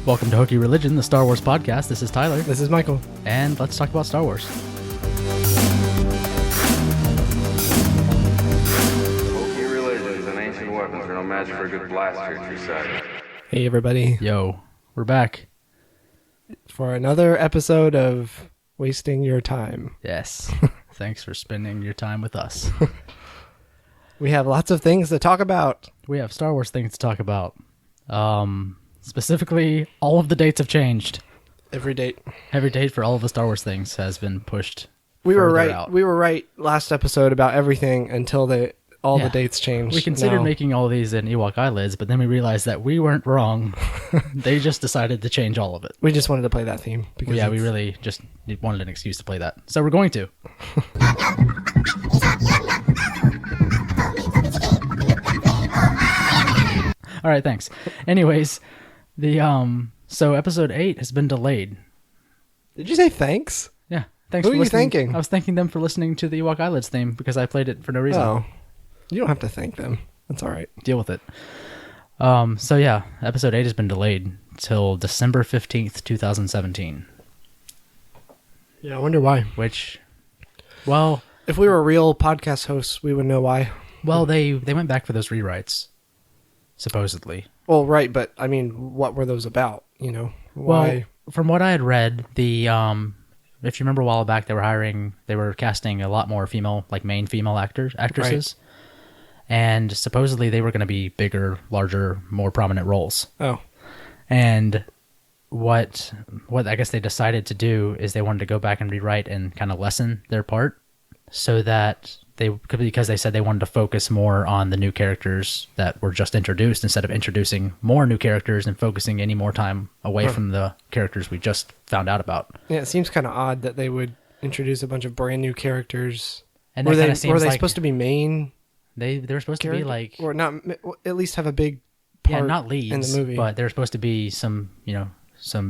Welcome to Hokey Religion, the Star Wars podcast. This is Tyler. This is Michael. And let's talk about Star Wars. Hokey Religion and ancient weapons are no match for a good blaster at your side. Hey, everybody. Yo, we're back. For another episode of Wasting Your Time. Yes. Thanks for spending your time with us. We have lots of things to talk about. We have Star Wars things to talk about. Specifically, all of the dates have changed. Every date. Every date for all of the Star Wars things has been pushed. We were right. Out. We were right last episode about everything until all the dates changed. We considered making all these in Ewok eyelids, but then we realized that we weren't wrong. They just decided to change all of it. We just wanted to play that theme. Because we really just wanted an excuse to play that. So we're going to. All right, thanks. Anyways, so episode 8 has been delayed. Did you say thanks? Yeah. Thanks Who for are you listening. thanking? I was thanking them for listening to the Ewok eyelids theme because I played it for no reason. Oh. You don't have to thank them. That's all right. Deal with it. So yeah, episode 8 has been delayed till December 15th, 2017. Yeah, I wonder why. Which, well... If we were real podcast hosts, we would know why. Well, they went back for those rewrites, supposedly. Well, right, but I mean, what were those about? You know, why? Well, from what I had read, if you remember a while back, they were casting a lot more main female actresses. Right. And supposedly they were going to be bigger, larger, more prominent roles. Oh. And what I guess they decided to do is they wanted to go back and rewrite and kind of lessen their part so that because they said they wanted to focus more on the new characters that were just introduced instead of introducing more new characters and focusing any more time away from the characters we just found out about. Yeah, it seems kind of odd that they would introduce a bunch of brand new characters. And were they like, supposed to be main? They were supposed to be like, or not, at least have a big part not leads in the movie, but they're supposed to be some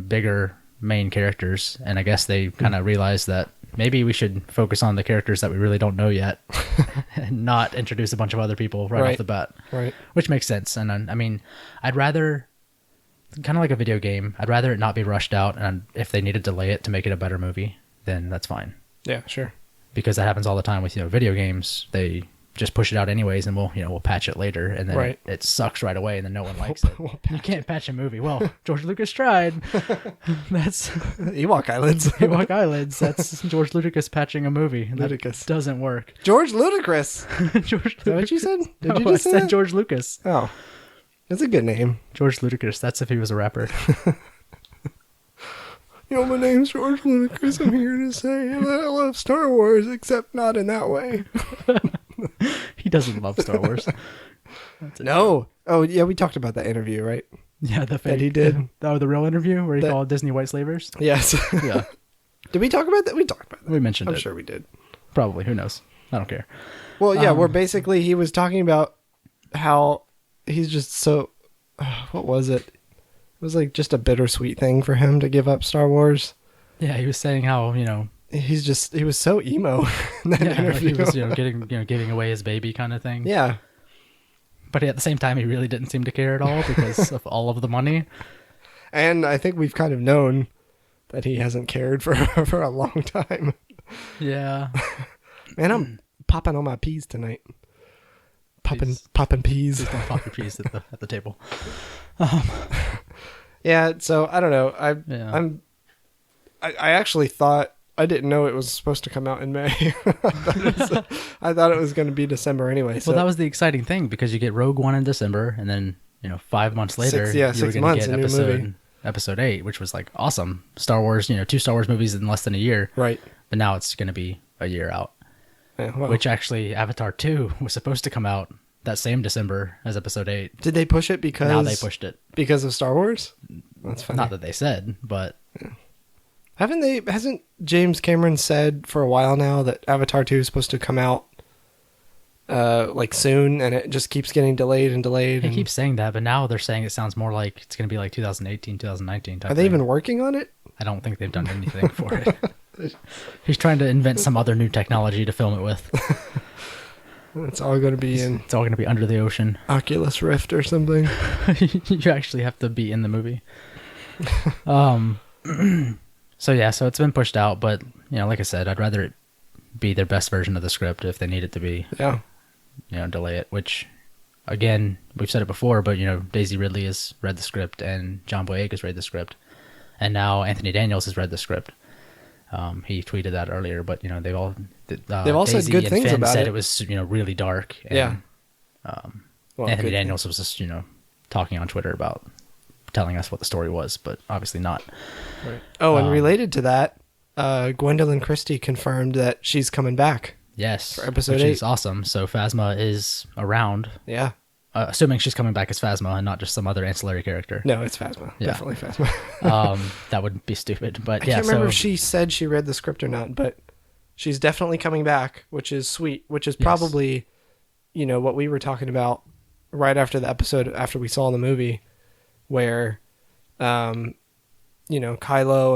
bigger main characters. And I guess they kind of realized that maybe we should focus on the characters that we really don't know yet and not introduce a bunch of other people right off the bat. Right. Which makes sense. And I mean, I'd rather, kind of like a video game, I'd rather it not be rushed out. And if they need to delay it to make it a better movie, then that's fine. Yeah, sure. Because that happens all the time with, video games. They just push it out anyways, and we'll patch it later, and then it sucks right away, and then no one likes it. You can't patch a movie. Well, George Lucas tried. That's Ewok eyelids. Ewok eyelids. That's George Lucas patching a movie. Ludicrous. That doesn't work. George Ludicrous. George. Is that what you said? Did you I just say said that? George Lucas. Oh, that's a good name. George Ludicrous. That's if he was a rapper. My name's George Lucas. I'm here to say that I love Star Wars, except not in that way. He doesn't love Star Wars. No. Oh, yeah, we talked about that interview, right? Yeah, the fake, that he did. The real interview where he called Disney white slavers? Yes. Yeah. Did we talk about that? We talked about that. We mentioned it. I'm sure we did. Probably. Who knows? I don't care. Well, yeah, he was talking about how he's just so... what was it? It was like just a bittersweet thing for him to give up Star Wars. Yeah, he was saying how, he was so emo in that interview. Like he was, giving away his baby kind of thing. Yeah. But at the same time, he really didn't seem to care at all because of all of the money. And I think we've kind of known that he hasn't cared for a long time. Yeah. Man, I'm popping on my peas tonight. Popping peas. Please don't pop your peas at the table. Yeah, so I don't know. I actually thought, I didn't know it was supposed to come out in May. I thought it was going to be December anyway. So. Well, that was the exciting thing because you get Rogue One in December, and then 5 months later, you were going to get episode 8, which was like awesome. Star Wars, 2 Star Wars movies in less than a year. Right. But now it's going to be a year out. Yeah, well. Which actually, Avatar 2 was supposed to come out that same December as episode 8. Did they push it because... Now they pushed it. Because of Star Wars? That's funny. Not that they said, but... Yeah. Hasn't James Cameron said for a while now that Avatar 2 is supposed to come out soon, and it just keeps getting delayed and delayed? He keeps saying that, but now they're saying it sounds more like it's going to be like 2018, 2019 type. Are they even working on it? I don't think they've done anything for it. He's trying to invent some other new technology to film it with. It's all going to be It's all going to be under the ocean. Oculus Rift or something. You actually have to be in the movie. So yeah, so it's been pushed out, but like I said, I'd rather it be their best version of the script if they need it to be. Yeah. Delay it, which again, we've said it before, but Daisy Ridley has read the script and John Boyega has read the script, and now Anthony Daniels has read the script. He tweeted that earlier, but they've all said Daisy good and things Finn about said it. it was really dark. And, Yeah. Well, Anthony good Daniels was just talking on Twitter about telling us what the story was, but obviously not. Right. Oh, and related to that, Gwendolyn Christie confirmed that she's coming back. Yes, for episode which 8. is awesome. So Phasma is around. Yeah. Assuming she's coming back as Phasma and not just some other ancillary character. No, it's Phasma. Yeah. Definitely Phasma. That would be stupid. But I can't remember if she said she read the script or not, but she's definitely coming back, which is sweet, which is probably, what we were talking about right after the episode, after we saw the movie, where, Kylo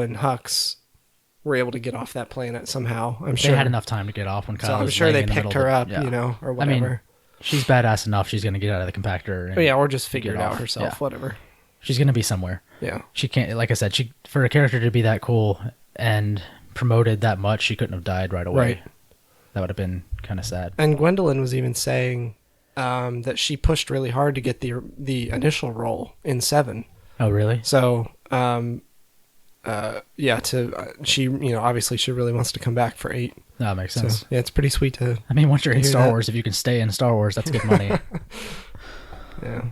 and Hux were able to get off that planet somehow. I'm sure they had enough time to get off when Kylo. So I'm was sure they laying in the picked middle her of up, or whatever. I mean, she's badass enough. She's going to get out of the compactor. And or just figure it out off. herself. Yeah. Whatever. She's going to be somewhere. Yeah. She can't. Like I said, for a character to be that cool and promoted that much, she couldn't have died right away. Right. That would have been kind of sad. And Gwendolyn was even saying that she pushed really hard to get the initial role in 7. Oh, really? So, she, obviously she really wants to come back for 8. That makes sense. So, yeah, it's pretty sweet to. I mean, once you're in hear Star that. Wars, if you can stay in Star Wars, that's good money. Yeah.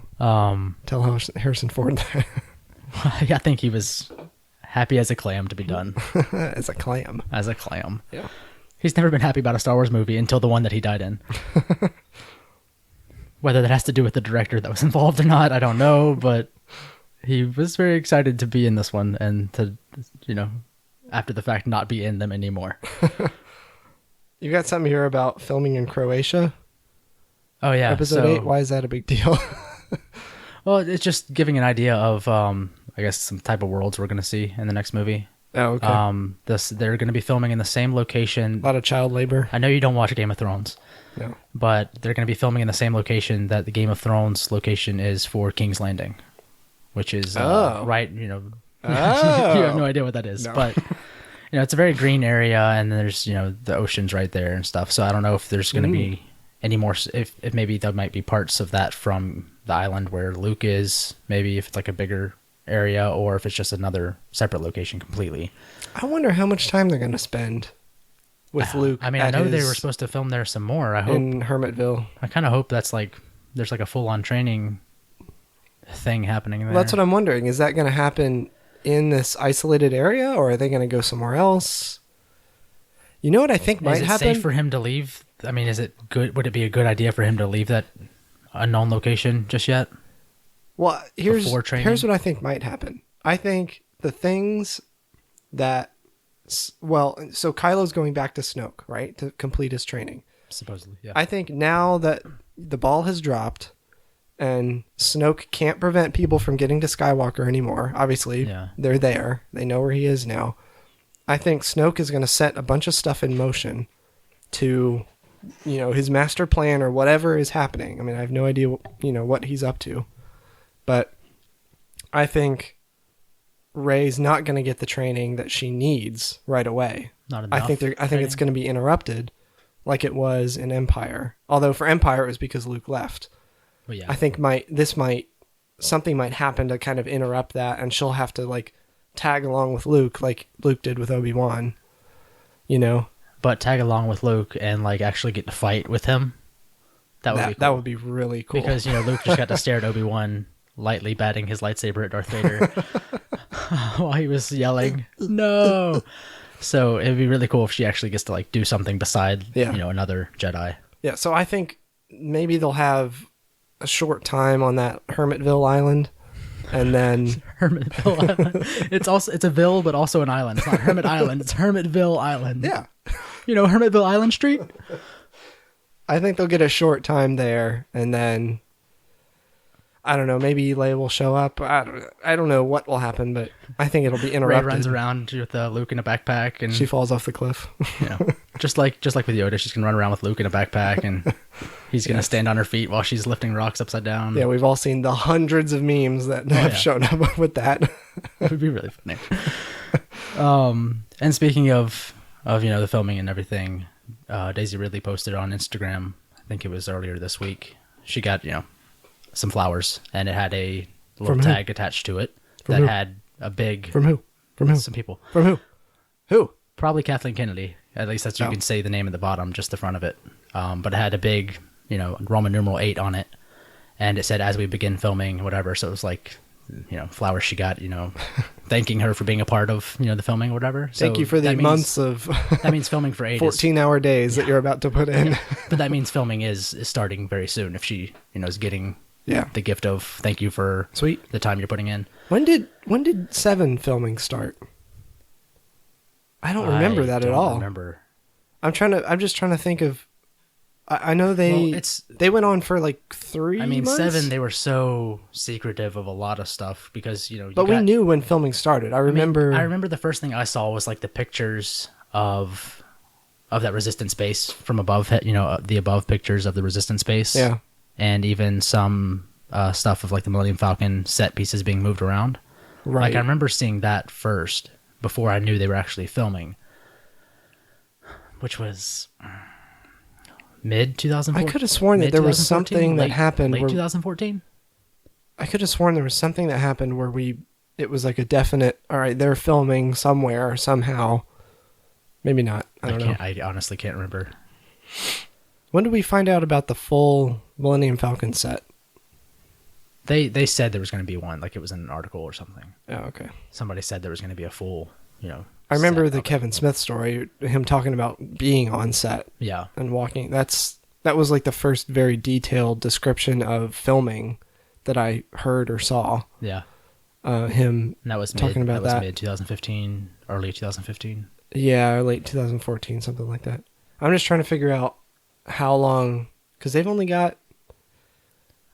Tell Harrison Ford that. I think he was happy as a clam to be done. As a clam. As a clam. Yeah. He's never been happy about a Star Wars movie until the one that he died in. Whether that has to do with the director that was involved or not, I don't know, but he was very excited to be in this one and to, after the fact, not be in them anymore. You got something here about filming in Croatia? Oh, yeah. Episode 8, why is that a big deal? Well, it's just giving an idea of, I guess, some type of worlds we're going to see in the next movie. Oh, okay. They're going to be filming in the same location. A lot of child labor. I know you don't watch Game of Thrones. No. But they're going to be filming in the same location that the Game of Thrones location is for King's Landing, which is right, you have no idea what that is. No. But, it's a very green area, and there's, the ocean's right there and stuff. So I don't know if there's going to be any more, if maybe there might be parts of that from the island where Luke is, maybe if it's like a bigger area, or if it's just another separate location completely. I wonder how much time they're going to spend with Luke. I mean, I know they were supposed to film there some more. I hope in Hermitville. I kind of hope that's like there's like a full-on training thing happening there. Well, that's what I'm wondering. Is that going to happen in this isolated area, or are they going to go somewhere else? You know what I think might happen? Is it safe for him to leave? I mean, is it good? Would it be a good idea for him to leave that unknown location just yet? Well, here's what I think might happen. I think the things that, so Kylo's going back to Snoke, right, to complete his training. Supposedly, yeah. I think now that the ball has dropped and Snoke can't prevent people from getting to Skywalker anymore, obviously, they're there. They know where he is now. I think Snoke is going to set a bunch of stuff in motion to, his master plan or whatever is happening. I mean, I have no idea, what he's up to. But I think Rey's not going to get the training that she needs right away. Not enough. I think it's going to be interrupted, like it was in Empire. Although for Empire it was because Luke left. Well, yeah. I think something might happen to kind of interrupt that, and she'll have to like tag along with Luke, like Luke did with Obi-Wan. But tag along with Luke and like actually get to fight with him. That would be cool. That would be really cool. Because Luke just got to stare at Obi-Wan lightly batting his lightsaber at Darth Vader while he was yelling, "No!" So it'd be really cool if she actually gets to like do something beside, another Jedi. Yeah. So I think maybe they'll have a short time on that Hermitville island, and then Hermitville Island. It's a ville, but also an island. It's not Hermit Island. It's Hermitville Island. Yeah. Hermitville Island Street. I think they'll get a short time there, and then I don't know. Maybe Leia will show up. I don't know what will happen, but I think it'll be interrupted. Rey runs around with Luke in a backpack, and she falls off the cliff. just like with Yoda, she's gonna run around with Luke in a backpack, and he's gonna stand on her feet while she's lifting rocks upside down. Yeah, we've all seen the hundreds of memes that have shown up with that. It would be really funny. And speaking of the filming and everything, Daisy Ridley posted on Instagram. I think it was earlier this week. She got some flowers, and it had a little tag attached to it that had a big... From who? Some people. From who? Who? Probably Kathleen Kennedy. At least that's you can say the name at the bottom, just the front of it. But it had a big, Roman numeral 8 on it, and it said, "As we begin filming," whatever. So it was like, flowers she got, thanking her for being a part of, the filming or whatever. So thank you for the months of... that means filming for 8 14-hour days that you're about to put in. But that means filming is starting very soon if she, is getting... the gift of thank you for the time you're putting in. When did 7 filming start? I don't remember that at all. Remember. I'm just trying to think of. I know they went on for like 3 months. 7, they were so secretive of a lot of stuff because we knew when filming started. I remember the first thing I saw was like the pictures of that resistance base from above. The above pictures of the resistance base. Yeah. And even some stuff of like the Millennium Falcon set pieces being moved around. Right. Like I remember seeing that first before I knew they were actually filming, which was mid 2014. I could have sworn that there was something that happened late 2014. I could have sworn there was something that happened where it was like a definite. All right, they're filming somewhere somehow. Maybe not. I don't know. I honestly can't remember. When did we find out about the full Millennium Falcon set? They said there was going to be one, like it was in an article or something. Oh, okay. Somebody said there was going to be a full, I remember the Kevin Smith story, him talking about being on set. Yeah. And walking. That was like the first very detailed description of filming that I heard or saw. Yeah. Him and that was talking about that. That was mid 2015, early 2015. Yeah, late 2014, something like that. I'm just trying to figure out how long, because they've only got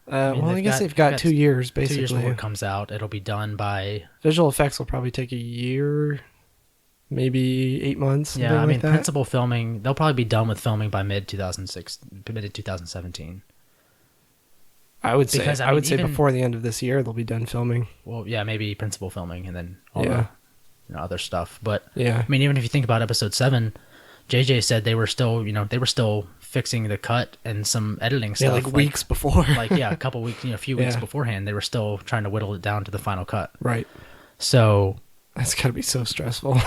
I guess they've got 2 years basically. 2 years before it comes out. It'll be done by... Visual effects will probably take a year, maybe 8 months. Yeah, I mean, principal filming, they'll probably be done with filming by mid 2017. I would say before the end of this year they'll be done filming. Well, yeah, maybe principal filming and then all the other stuff. But yeah, I mean, even if you think about episode 7, JJ said they were still fixing the cut and some editing stuff. Yeah, like weeks before. A couple weeks, a few weeks beforehand, they were still trying to whittle it down to the final cut. Right. So that's got to be so stressful.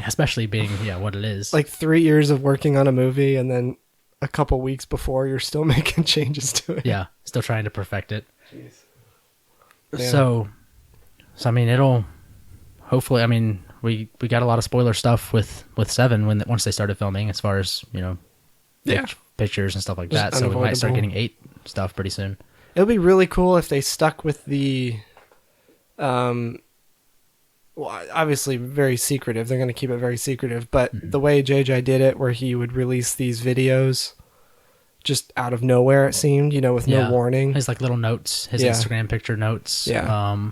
Especially being what it is. Like 3 years of working on a movie and then a couple weeks before you're still making changes to it. Yeah, still trying to perfect it. Jeez. Yeah. So I mean, it'll hopefully. I mean, we got a lot of spoiler stuff with 7 once they started filming, as far as pictures and stuff like that. So we might start getting 8 stuff pretty soon. It would be really cool if they stuck with the, obviously very secretive. They're going to keep it very secretive, but the way JJ did it, where he would release these videos just out of nowhere, it seemed, with no warning. His little notes, his Instagram picture notes. Yeah.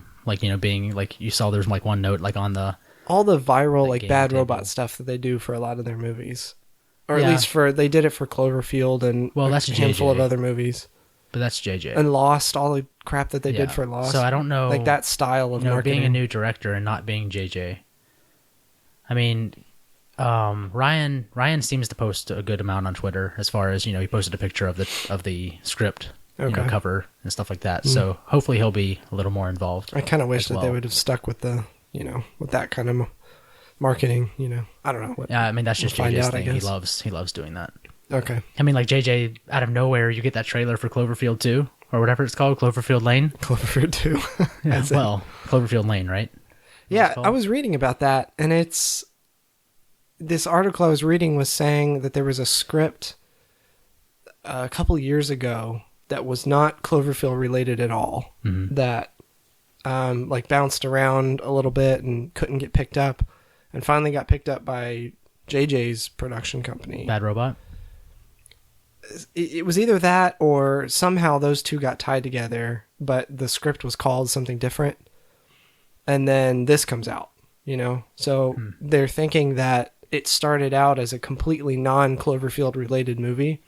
Being you saw there's one note on the... All the viral bad robot stuff that they do for a lot of their movies. Or at least they did it for Cloverfield and that's a handful of other movies. But that's JJ. And Lost, all the crap that they did for Lost. So I don't know... that style of marketing. Being a new director and not being JJ. I mean, Ryan seems to post a good amount on Twitter, as far as, he posted a picture of the script, cover and stuff like that. So hopefully he'll be a little more involved. I kind of wish that they would have stuck with the, with that kind of marketing, I don't know. I mean, that's just JJ's thing. He loves doing that. Okay. I mean, JJ, out of nowhere, you get that trailer for Cloverfield 2, or whatever it's called, Cloverfield Lane. Cloverfield 2. Cloverfield Lane, right? Yeah, I was reading about that, and this article I was reading was saying that there was a script a couple years ago that was not Cloverfield related at all, that bounced around a little bit and couldn't get picked up, and finally got picked up by JJ's production company. Bad Robot? It was either that or somehow those two got tied together, but the script was called something different. And then this comes out, So they're thinking that it started out as a completely non-Cloverfield related movie.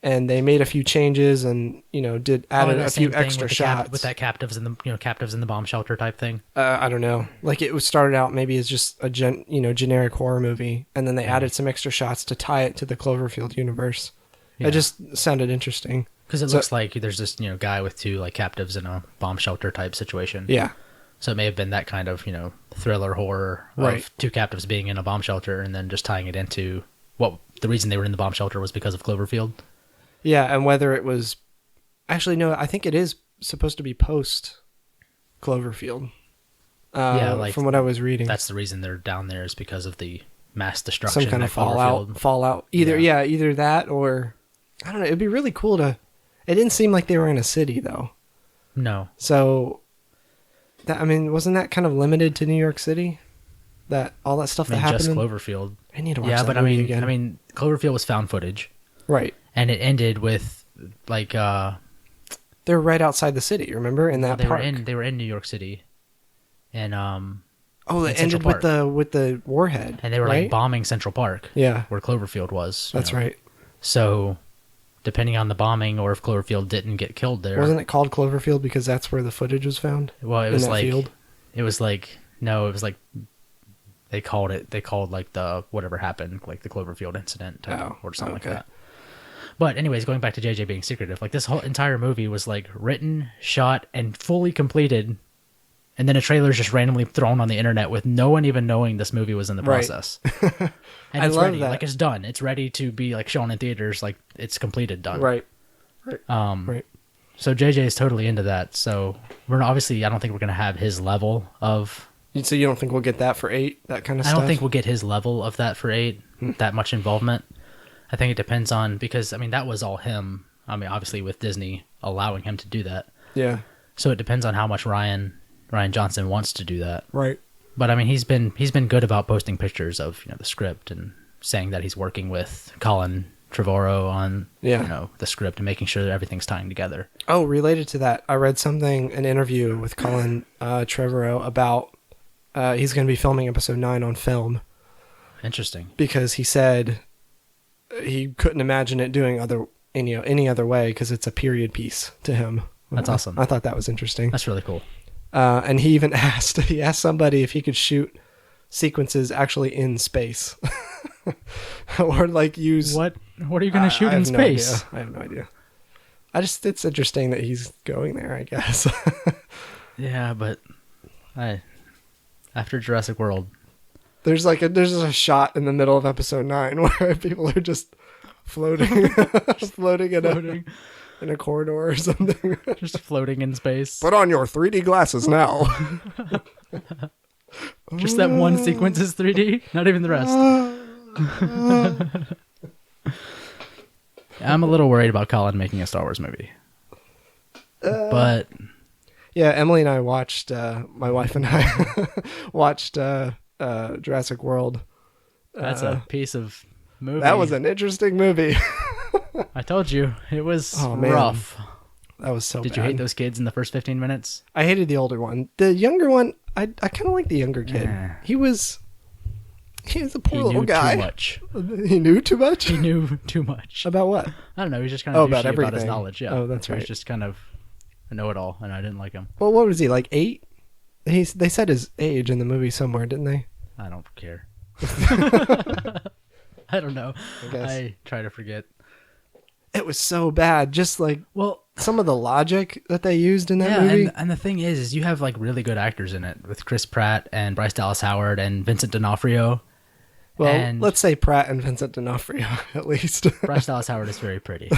And they made a few changes and, added a few extra shots. With that captives in the bomb shelter type thing. I don't know. Like it was started out maybe as just a generic horror movie. And then they added some extra shots to tie it to the Cloverfield universe. Yeah. It just sounded interesting. Because it looks like there's this, guy with two like captives in a bomb shelter type situation. Yeah. So it may have been that kind of, thriller horror of two captives being in a bomb shelter and then just tying it into the reason they were in the bomb shelter was because of Cloverfield. Yeah, and whether it was... Actually, no, I think it is supposed to be post-Cloverfield. From what I was reading. That's the reason they're down there is because of the mass destruction. Some kind of fallout. Either that or... I don't know, it'd be really cool to... It didn't seem like they were in a city, though. No. So, wasn't that kind of limited to New York City? That all that stuff that happened? Just Cloverfield. I need to watch that movie again. Cloverfield was found footage. Right. And it ended with, like... They're right outside the city, remember? In that park. They were in New York City. And, it ended with the warhead. And they were, like, bombing Central Park. Yeah. Where Cloverfield was. That's right. So, depending on the bombing or if Cloverfield didn't get killed there... Wasn't it called Cloverfield because that's where the footage was found? Well, it was like... Field? It was like... No, it was like... They called like the... Whatever happened, like the Cloverfield incident or something like that. But anyways, going back to JJ being secretive, like this whole entire movie was like written, shot, and fully completed, and then a trailer is just randomly thrown on the internet with no one even knowing this movie was in the process. And I it's love ready, that. like it's done. It's ready to be like shown in theaters, like it's completed, done. Right. So JJ is totally into that. So we're obviously, I don't think we're gonna have his level of. So you don't think we'll get that for 8? That kind of stuff. I don't think we'll get his level of that for 8. That much involvement. I think it depends on, because, that was all him. Obviously with Disney allowing him to do that. Yeah. So it depends on how much Ryan Johnson wants to do that. Right. But, he's been good about posting pictures of, the script and saying that he's working with Colin Trevorrow on, the script and making sure that everything's tying together. Oh, related to that, I read an interview with Colin Trevorrow about he's going to be filming episode 9 on film. Interesting. Because he said... he couldn't imagine it doing any other way because it's a period piece to him. That's awesome. I thought that was interesting. That's really cool. And he even asked somebody if he could shoot sequences actually in space or like use what are you going to shoot in space? I have no idea. It's interesting that he's going there, I guess. Yeah, but after Jurassic World, there's a shot in the middle of episode 9 where people are just floating in a corridor or something. Just floating in space. Put on your 3D glasses now. Just that one sequence is 3D, not even the rest. I'm a little worried about Colin making a Star Wars movie. But yeah, Emily and I watched, my wife and I watched Jurassic World. That's a piece of movie. That was an interesting movie. I told you it was rough. That was so bad. Did you hate those kids in the first 15 minutes? I hated the older one. The younger one, I kind of like the younger kid. He was a poor little guy. He knew too much. He knew too much? He knew too much. About what? I don't know. He was just kind of about everything. about his knowledge. Yeah. Oh, that's right. He was just kind of a know-it-all, and I didn't like him. Well, what was he, like 8? They said his age in the movie somewhere, didn't they? I don't care. I don't know. I try to forget. It was so bad. Just like some of the logic that they used in that movie. And the thing is you have like really good actors in it with Chris Pratt and Bryce Dallas Howard and Vincent D'Onofrio. Well, let's say Pratt and Vincent D'Onofrio at least. Bryce Dallas Howard is very pretty.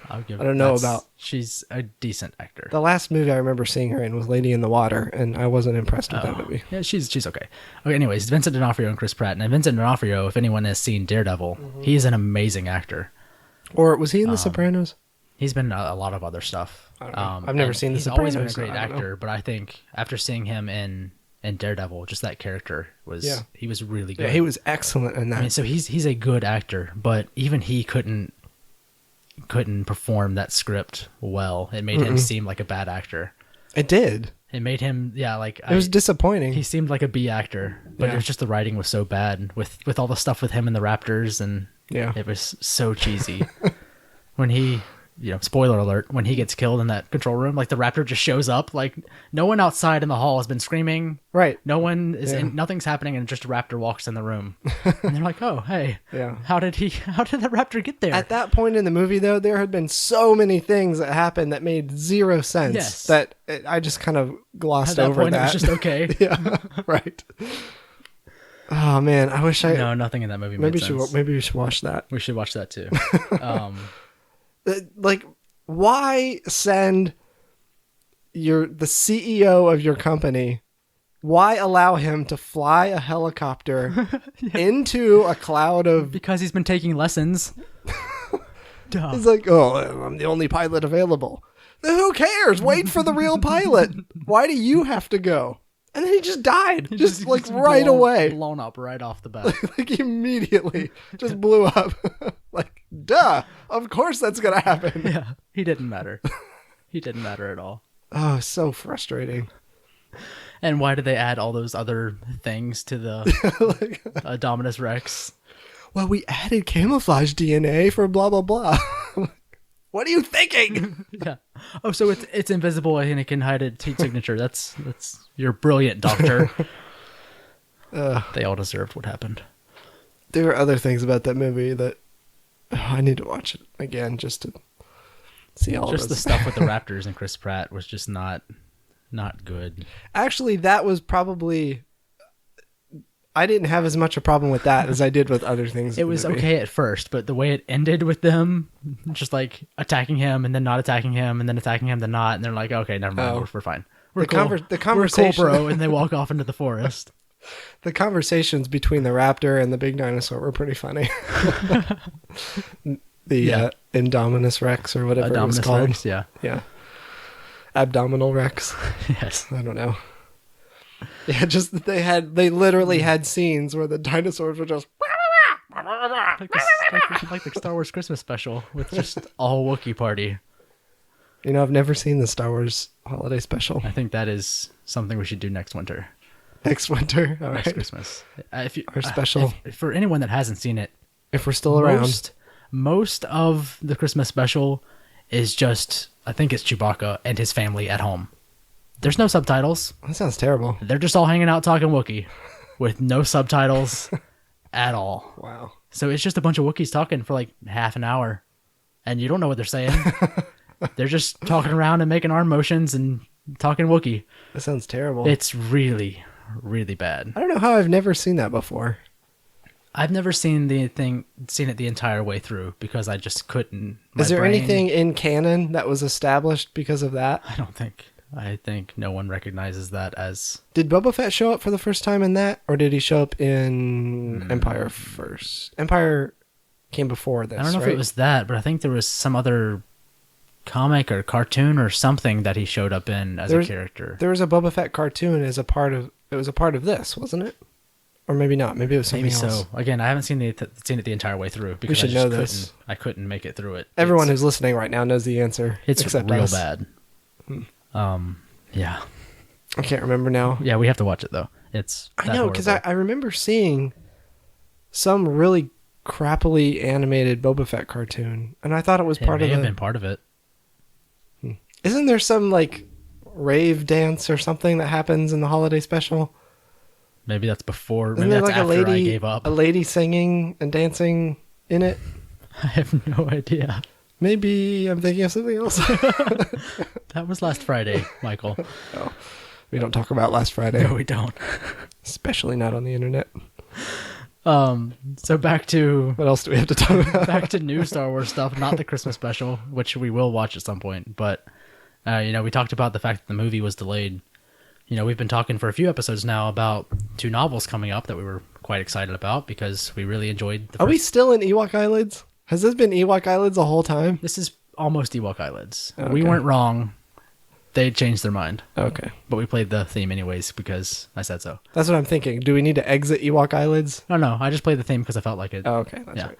I don't know about. She's a decent actor. The last movie I remember seeing her in was Lady in the Water, and I wasn't impressed with that movie. Yeah, she's okay. Okay, anyways, Vincent D'Onofrio and Chris Pratt. And Vincent D'Onofrio, if anyone has seen Daredevil, he's an amazing actor. Or was he in The Sopranos? He's been in a lot of other stuff. I don't know. I've never seen The He's Sopranos. always been a great actor, but I think after seeing him in Daredevil, just that character he was really good. Yeah, he was excellent in that. So he's a good actor, but even he couldn't couldn't perform that script well. It made him seem like a bad actor. It did. It made him, it was disappointing. He seemed like a B actor, but it was just the writing was so bad with all the stuff with him and the Raptors, and it was so cheesy. When he, spoiler alert, when he gets killed in that control room, like the Raptor just shows up, like no one outside in the hall has been screaming. Right. No one is nothing's happening, and just a Raptor walks in the room. And they're like, oh, hey, how did the Raptor get there? At that point in the movie, though, there had been so many things that happened that made zero sense that I just kind of glossed over point, that. It was just okay. Yeah, right. Oh, man, I wish No, nothing in that movie made sense. Maybe we should watch that. We should watch that, too. Like, why send the CEO of your company, why allow him to fly a helicopter into a cloud of... Because he's been taking lessons. Duh. He's like, oh, I'm the only pilot available. Then who cares? Wait for the real pilot. Why do you have to go? And then he just died. Just right away. Blown up right off the bat. Like immediately. Just blew up. Like, duh. Of course that's going to happen. Yeah. He didn't matter. He didn't matter at all. Oh, so frustrating. And why did they add all those other things to the Dominus Rex? Well, we added camouflage DNA for blah, blah, blah. What are you thinking? Yeah. Oh, so it's invisible and it can hide its heat signature. That's you're brilliant, Doctor. They all deserved what happened. There are other things about that movie that I need to watch it again just to see all just of the stuff with the Raptors and Chris Pratt was just not good. Actually, that was probably... I didn't have as much a problem with that as I did with other things. It was okay at first, but the way it ended with them just like attacking him and then not attacking him and then attacking him, then not, and they're like, okay, never mind, we're fine. We're cool. The conversation, we're cool, bro, and they walk off into the forest. The conversations between the raptor and the big dinosaur were pretty funny. Indominus Rex or whatever it was called. Rex, yeah. Abdominal Rex. Yes. I don't know. Yeah, just that they literally had scenes where the dinosaurs were just like the Star Wars Christmas special with just all Wookiee party. I've never seen the Star Wars holiday special. I think that is something we should do next winter. Next winter, all next right. Christmas. Our special. For anyone that hasn't seen it, if we're still around, most of the Christmas special is just, I think it's Chewbacca and his family at home. There's no subtitles. That sounds terrible. They're just all hanging out talking Wookiee with no subtitles at all. Wow. So it's just a bunch of Wookiees talking for like half an hour, and you don't know what they're saying. They're just talking around and making arm motions and talking Wookiee. That sounds terrible. It's really, really bad. I don't know how I've never seen that before. I've never seen it the entire way through because I just couldn't. Is there anything in canon that was established because of that? I don't think. I think no one recognizes that as... Did Boba Fett show up for the first time in that? Or did he show up in Empire first? Empire came before this, I don't know if it was that, but I think there was some other comic or cartoon or something that he showed up in as a character. There was a Boba Fett cartoon as a part of... It was a part of this, wasn't it? Or maybe not. Maybe it was something else. Maybe so. Again, I haven't seen it the entire way through because we should know this. I couldn't make it through it. Everyone who's listening right now knows the answer. It's real bad. Yeah. I can't remember now. Yeah, we have to watch it though. I know, because I remember seeing some really crappily animated Boba Fett cartoon, and I thought it was part of it. May have been part of it. Isn't there some like rave dance or something that happens in the holiday special? Maybe that's before. Isn't maybe that's like after I gave up. A lady singing and dancing in it. I have no idea. Maybe I'm thinking of something else. That was last Friday, Michael. Oh, we don't talk about last Friday. No, we don't. Especially not on the internet. So back to... What else do we have to talk about? Back to new Star Wars stuff, not the Christmas special, which we will watch at some point. But, we talked about the fact that the movie was delayed. We've been talking for a few episodes now about 2 novels coming up that we were quite excited about because we really enjoyed the Are we still in Ewok Islands? Has this been Ewok Islands the whole time? This is almost Ewok Islands. Okay. We weren't wrong. They changed their mind. Okay. But we played the theme anyways because I said so. That's what I'm thinking. Do we need to exit Ewok Islands? No. I just played the theme because I felt like it. Oh, okay. That's right.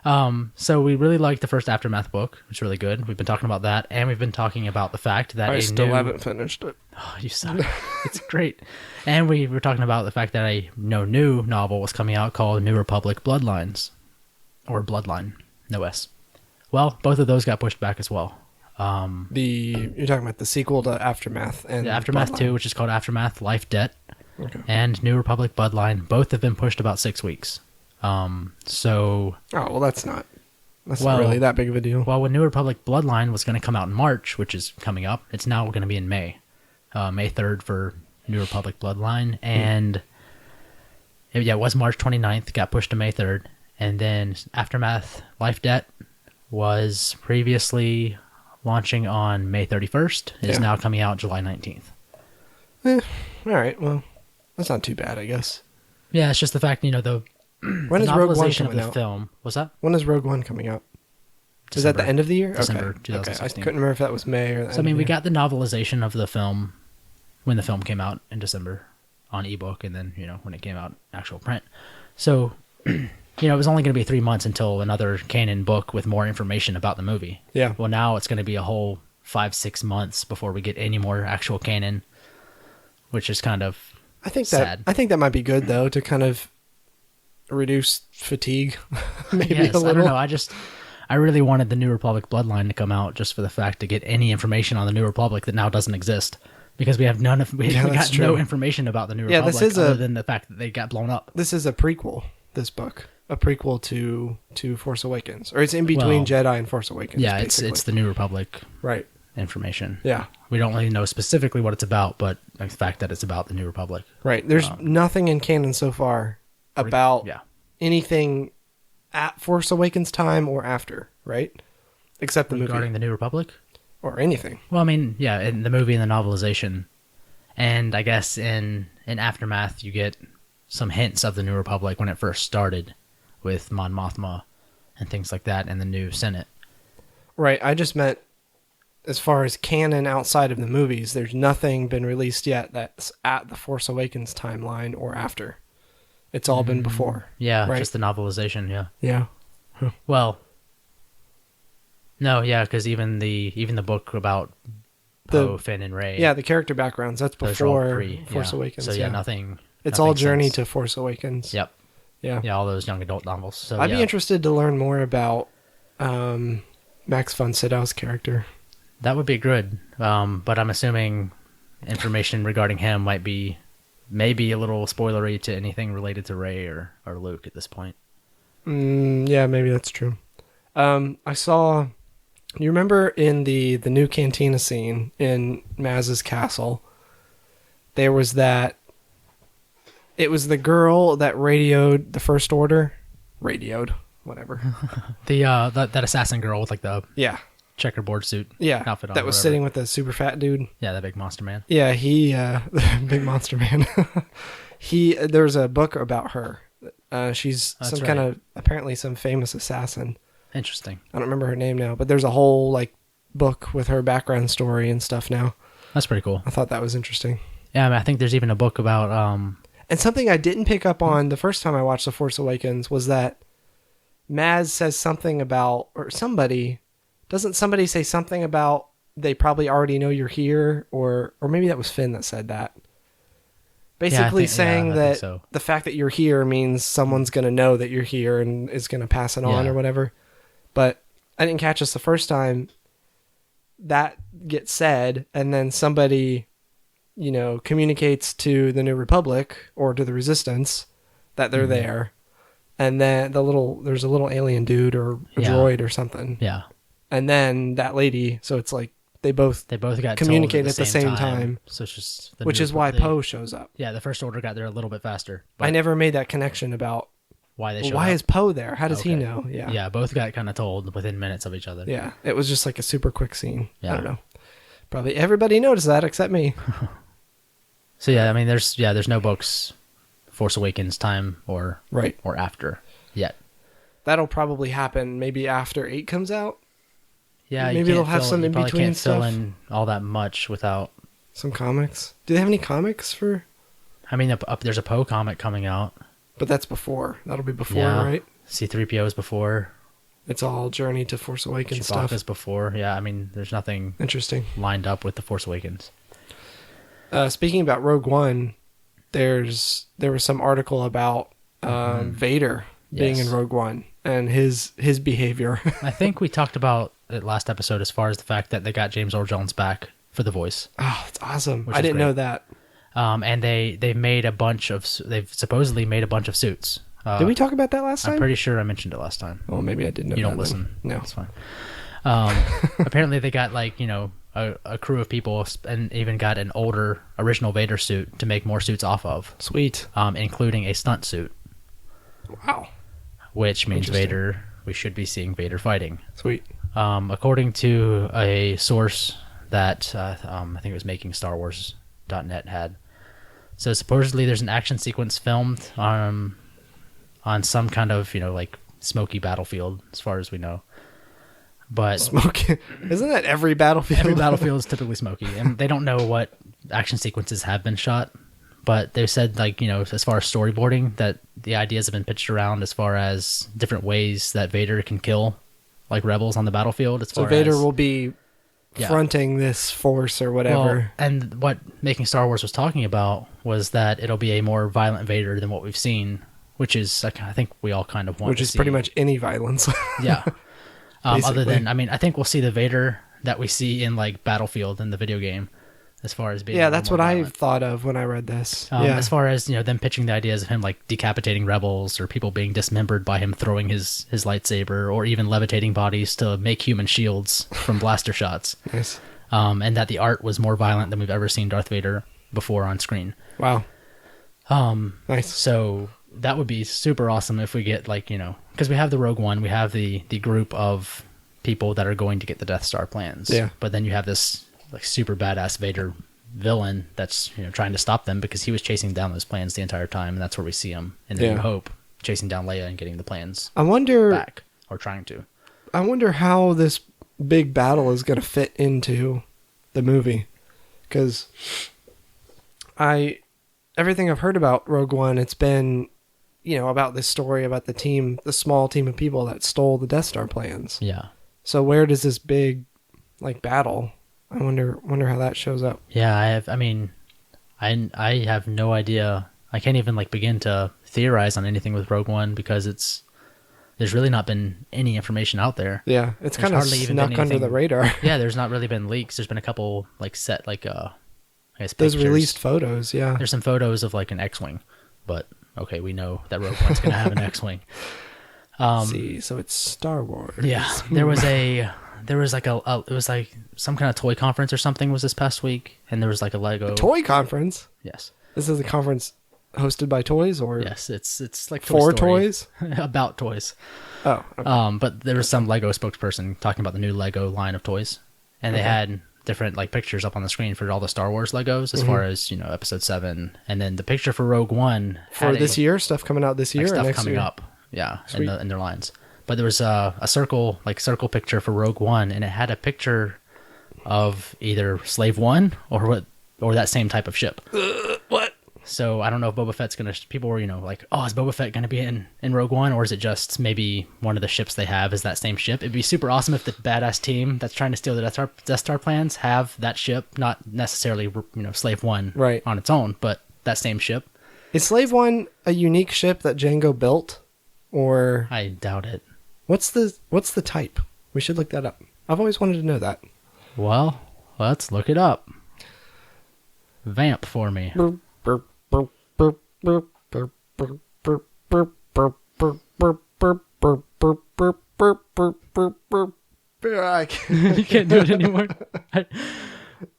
So we really liked the first Aftermath book. It's really good. We've been talking about that, and we've been talking about the fact that I still haven't finished it. Oh, you suck. It's great. And we were talking about the fact that a new novel was coming out called New Republic Bloodlines. Or Bloodline. No S. Well, both of those got pushed back as well. You're talking about the sequel to Aftermath and the Aftermath Bloodline. 2, which is called Aftermath Life Debt, Okay. and New Republic Bloodline. Both have been pushed about 6 weeks. Oh, well, that's not really that big of a deal. Well, when New Republic Bloodline was going to come out in March, which is coming up, it's now going to be in May. May 3rd for New Republic Bloodline. And it was March 29th, got pushed to May 3rd. And then Aftermath Life Debt was previously launching on May 31st. It is now coming out July 19th. All right, well, that's not too bad, I guess. Yeah, it's just the fact, When is Rogue One coming out? Film. What's that? When is Rogue One coming out? December. Is that the end of the year? December okay. 2016. Okay. I couldn't remember if that was May or the So, we got the novelization of the film when the film came out in December on ebook, and then, when it came out actual print. So, it was only going to be 3 months until another canon book with more information about the movie. Yeah. Well, now it's going to be a whole 5-6 months before we get any more actual canon, which is kind of sad. I think that might be good, though, to kind of reduce fatigue. Maybe yes, a little. I don't know. I really wanted the New Republic Bloodline to come out just for the fact to get any information on the New Republic that now doesn't exist, because we got no information about the New Republic other than the fact that they got blown up. This is a prequel. This book, a prequel to Force Awakens, or it's in between Jedi and Force Awakens. Yeah, it's the New Republic information. Yeah, we don't really know specifically what it's about, but the fact that it's about the New Republic. Right. There's nothing in canon so far about anything at Force Awakens time or after, right? Except the movie. Regarding the New Republic? Or anything. Well, in the movie and the novelization. And I guess in Aftermath, you get some hints of the New Republic when it first started with Mon Mothma and things like that and the new Senate. Right. I just meant as far as canon outside of the movies, there's nothing been released yet that's at the Force Awakens timeline or after. It's all been before. Yeah, right? Just the novelization, yeah. Yeah. Huh. Well, no, yeah, because even the book about Poe, Finn, and Rey. Yeah, the character backgrounds, that's before Force Awakens. So nothing. It's all Journey to Force Awakens. Yep. Yeah. Yeah, all those young adult novels. So I'd be interested to learn more about Max von Sydow's character. That would be good, but I'm assuming information regarding him might be maybe a little spoilery to anything related to Rey or Luke at this point. Yeah, maybe that's true. I saw... You remember in the new cantina scene in Maz's castle, there was that... It was the girl that radioed the First Order. Radioed, whatever. That assassin girl with like the checkerboard suit outfit on. That was sitting with the super fat dude. Yeah, that big monster man. Yeah, he big monster man. There's a book about her. She's kind of apparently some famous assassin. Interesting. I don't remember her name now, but there's a whole book with her background story and stuff now. That's pretty cool. I thought that was interesting. Yeah, I think there's even a book about And something I didn't pick up on the first time I watched The Force Awakens was that Maz says something about, or doesn't somebody say something about they probably already know you're here, or maybe that was Finn that said that. Basically saying that the fact that you're here means someone's going to know that you're here and is going to pass it on or whatever. But I didn't catch this the first time. That gets said, and then somebody, communicates to the New Republic or to the Resistance that they're there. And then there's a little alien dude or a droid or something. Yeah. And then that lady, so it's like they both got communicate at the same time. So it's just which is why Poe shows up. Yeah, the First Order got there a little bit faster. I never made that connection about why they showed why up. is Poe there? How does he know? Yeah. Yeah, both got kind of told within minutes of each other. Yeah, it was just like a super quick scene. Yeah. I don't know. Probably everybody noticed that except me. So there's no books Force Awakens time or after yet. That'll probably happen maybe after 8 comes out. Yeah, maybe they'll have some in between can't stuff. Fill in all that much without some comics. Do they have any comics for? I mean, there's a Poe comic coming out, but that's before. That'll be before, right? C-3PO is before. It's all Journey to Force Awakens Chewbacca's stuff. before. Yeah, I mean, there's nothing Interesting. lined up with The Force Awakens. Speaking about Rogue One, there was some article about Vader being in Rogue One and his behavior. I think we talked about it last episode as far as the fact that they got James Earl Jones back for the voice. Oh, that's awesome! I didn't know that. And they've supposedly made a bunch of suits. Did we talk about that last time? I'm pretty sure I mentioned it last time. Well, maybe I didn't know. You don't that listen. Then. No, it's fine. Apparently they got a crew of people and even got an older original Vader suit to make more suits off of. Sweet. Including a stunt suit. Wow. Which means Vader, we should be seeing Vader fighting. Sweet. According to a source that I think it was MakingStarWars.net had. So supposedly there's an action sequence filmed on some kind of, smoky battlefield, as far as we know. But smoky, isn't that every battlefield? Every battlefield is typically smoky, and they don't know what action sequences have been shot. But they said, as far as storyboarding, that the ideas have been pitched around as far as different ways that Vader can kill, rebels on the battlefield. So Vader will be fronting this force or whatever. Well, and what Making Star Wars was talking about was that it'll be a more violent Vader than what we've seen, which is, I think we all kind of want to see. Which is pretty much any violence. Yeah. Other than, I think we'll see the Vader that we see in Battlefield in the video game, as far as being. Yeah, that's what I thought of when I read this. As far as them pitching the ideas of him decapitating rebels or people being dismembered by him throwing his lightsaber, or even levitating bodies to make human shields from blaster shots. Nice. And that the art was more violent than we've ever seen Darth Vader before on screen. Wow. Nice. So that would be super awesome if we get because we have the Rogue One, we have the group of people that are going to get the Death Star plans. Yeah. But then you have this super badass Vader villain that's trying to stop them, because he was chasing down those plans the entire time, and that's where we see him in the New Hope, chasing down Leia and getting the plans. I wonder back, or trying to. I wonder how this big battle is going to fit into the movie, because everything I've heard about Rogue One, it's been about this story about the small team of people that stole the Death Star plans. Yeah. So where does this big battle? I wonder how that shows up. Yeah, I have no idea. I can't even begin to theorize on anything with Rogue One, because there's really not been any information out there. Yeah, it's kind of snuck under the radar. Yeah, there's not really been leaks. There's been a couple set I guess those pictures. Released photos. Yeah, there's some photos of an X-wing, but okay, we know that Rogue One's gonna have an X-wing. See, so it's Star Wars. Yeah, there was it was some kind of toy conference or something was this past week, and there was a Lego toy conference. Yes, this is a conference hosted by toys, or yes, it's like for toys about toys. Oh, okay. But there was some Lego spokesperson talking about the new Lego line of toys, and they had different pictures up on the screen for all the Star Wars Legos, as far as Episode 7, and then the picture for Rogue One for this year, stuff coming out this year, stuff next coming year? up, in their lines. But there was a circle picture for Rogue One, and it had a picture of either Slave One or that same type of ship. What? So I don't know if Boba Fett's gonna. People were is Boba Fett gonna be in Rogue One, or is it just maybe one of the ships they have is that same ship? It'd be super awesome if the badass team that's trying to steal the Death Star plans have that ship, not necessarily Slave One on its own, but that same ship. Is Slave One a unique ship that Jango built, or I doubt it. What's the type? We should look that up. I've always wanted to know that. Well, let's look it up. Vamp for me. You can't do it anymore.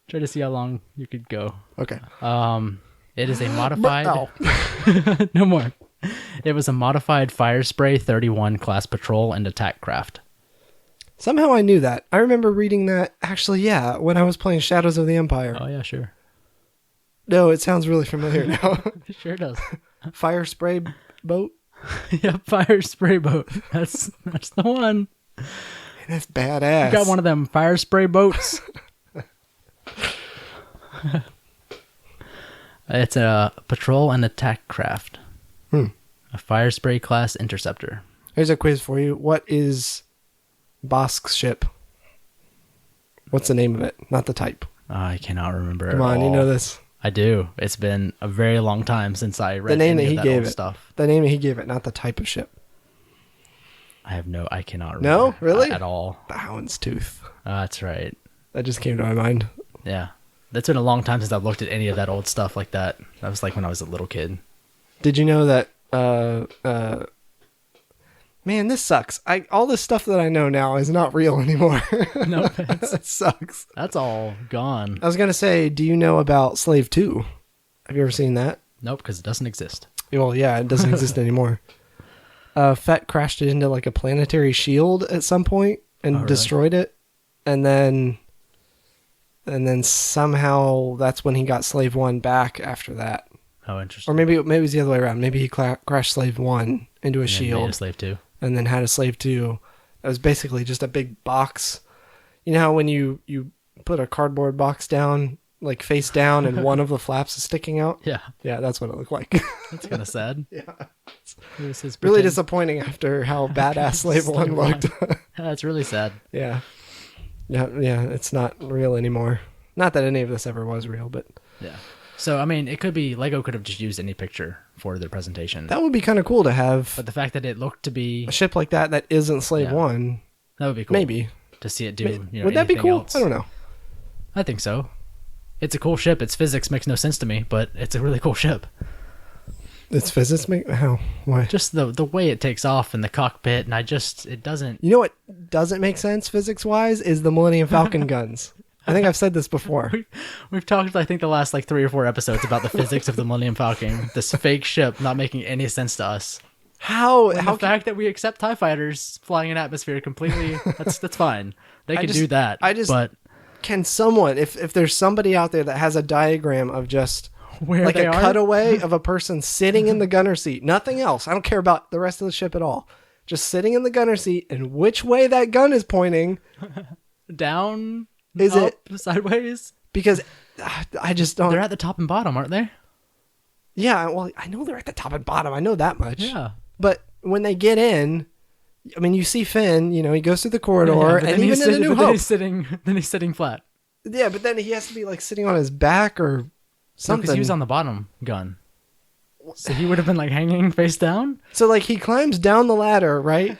Try to see how long you could go. Okay. It is a modified. No more. It was a modified Firespray 31 class patrol and attack craft. Somehow I knew that. I remember reading that, actually, when I was playing Shadows of the Empire. Oh, yeah, sure. No, it sounds really familiar now. It sure does. Fire spray boat? Yeah, fire spray boat. That's the one. That's badass. You got one of them fire spray boats. It's a patrol and attack craft. A fire spray class interceptor. Here's a quiz for you. What is Bossk's ship. What's the name of it? Not the type. I cannot remember. Come on, you know this. I do. It's been a very long time since I read the name any that he of that gave old it. Stuff. The name that he gave it, not the type of ship. I cannot remember. No, really? At all. The Houndstooth. That's right. That just came to my mind. Yeah. That's been a long time since I've looked at any of that old stuff like that. That was like when I was a little kid. Did you know that man, this sucks. All this stuff that I know now is not real anymore. No, it sucks. That's all gone. I was gonna say, do you know about Slave 2? Have you ever seen that? Nope, because it doesn't exist. Well, yeah, it doesn't exist anymore. Fett crashed it into like a planetary shield at some point and destroyed it, and then somehow that's when he got Slave 1 back after that. Oh, interesting. Or maybe it was the other way around. Maybe he crashed Slave 1 into a shield. Made a Slave 2. And then had a Slave 2. That was basically just a big box. You know how when you put a cardboard box down, like face down, and one of the flaps is sticking out? Yeah. Yeah, that's what it looked like. That's kind of sad. Yeah. It was his Really pretend- disappointing after how badass Slave 1 looked. That's really sad. Yeah. Yeah, it's not real anymore. Not that any of this ever was real, but... Yeah. So, I mean, it could be... Lego could have just used any picture for their presentation. That would be kind of cool to have But the fact that it looked to be... a ship like that isn't Slave Yeah. 1. That would be cool. Maybe. To see it do, Would that be anything cool? else. I don't know. I think so. It's a cool ship. Its physics makes no sense to me, but it's a really cool ship. Its physics how? Why? Just the way it takes off in the cockpit, and it doesn't... You know what doesn't make sense physics-wise is the Millennium Falcon guns. I think I've said this before. We've talked, I think, the last 3 or 4 episodes about the physics of the Millennium Falcon, this fake ship not making any sense to us. How The fact that we accept TIE fighters flying in atmosphere completely, that's fine. They can just- do that. But can someone, if there's somebody out there that has a diagram of just where like they a are, cutaway of a person sitting in the gunner seat, nothing else. I don't care about the rest of the ship at all. Just sitting in the gunner seat, and which way that gun is pointing, down, is up, it sideways? because I just don't. They're at the top and bottom, aren't they? Yeah, well, I know they're at the top and bottom. I know that much. Yeah. But when they get in, I mean, you see Finn, he goes through the corridor, but and then even in A New Hope. Then he's sitting flat. Yeah, but then he has to be like sitting on his back or something. Because he was on the bottom gun. So he would have been hanging face down? So like he climbs down the ladder, right?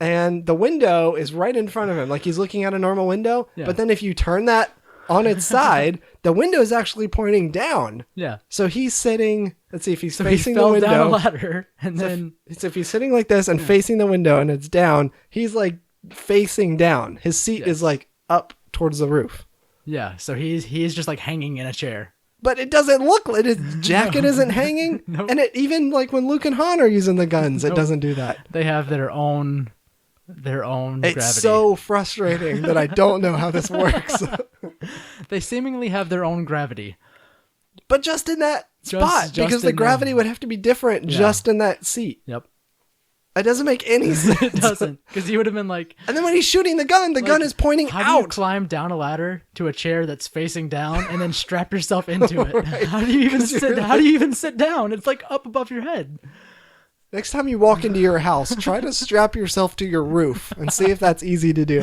And the window is right in front of him. Like he's looking out a normal window. Yeah. But then if you turn that on its side, the window is actually pointing down. Yeah. So he's sitting, let's see if he's So facing he fell the window. down a ladder and then... So if he's sitting like this and facing the window and it's down, he's like facing down. His seat is like up towards the roof. Yeah, so he's just hanging in a chair. But it doesn't look like his jacket isn't hanging. Nope. And it even like when Luke and Han are using the guns, it Nope. doesn't do that. They have their own It's gravity. so frustrating that I don't know how this works. They seemingly have their own gravity. But just in that spot, just because the in gravity the- would have to be different just in that seat. Yep. It doesn't make any sense. It doesn't. Because he would have been like... And then when he's shooting the gun is pointing How do you out. climb down a ladder to a chair that's facing down and then strap yourself into it? Right. How do you even 'Cause sit? you're How do you even sit down? It's up above your head. Next time you walk into your house, try to strap yourself to your roof and see if that's easy to do.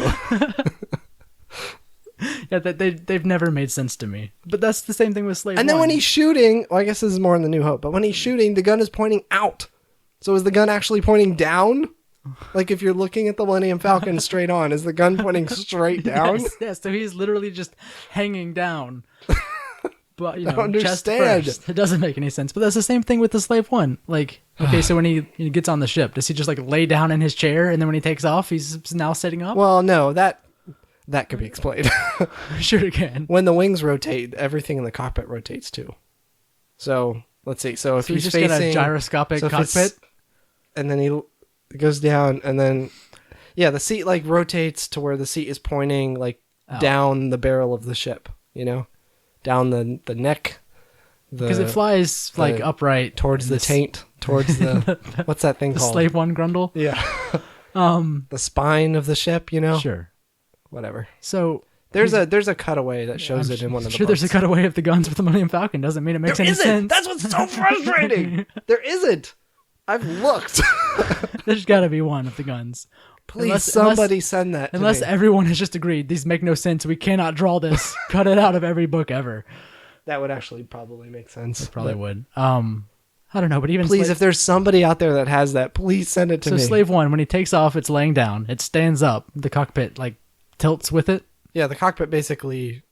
Yeah, they've never made sense to me. But that's the same thing with Slave And then 1. when he's shooting, well, I guess this is more in the New Hope, but when he's shooting, the gun is pointing out. So is the gun actually pointing down? Like if you're looking at the Millennium Falcon straight on, is the gun pointing straight down? Yes, so he's literally just hanging down. But, chest understand. first. It doesn't make any sense. But that's the same thing with the Slave 1. Okay, so when he gets on the ship, does he just lay down in his chair and then when he takes off, he's now sitting up? Well, no, that could be explained. Sure it can. When the wings rotate, everything in the cockpit rotates too. So let's see. So if So he's he's just got a facing gyroscopic so if it's- cockpit? and then he goes down, and then the seat rotates to where the seat is pointing Out. down the barrel of the ship. Down the neck. Because it flies upright towards the taint, towards the what's that thing the called? Slave 1 grundle. Yeah. The spine of the ship. Sure. Whatever. So There's a cutaway that shows it in one of the sure there's a books. cutaway of the guns with the Millennium Falcon. Doesn't mean it makes any sense. That's what's so frustrating. There isn't. I've looked. There's got to be one of the guns. Please, somebody send that to Unless me. everyone has just agreed, these make no sense. We cannot draw this. Cut it out of every book ever. That would actually probably make sense. It probably would. I don't know, but even please, if there's somebody out there that has that, please send it to me. So Slave 1, when he takes off, it's laying down. It stands up. The cockpit like tilts with it. Yeah, the cockpit basically,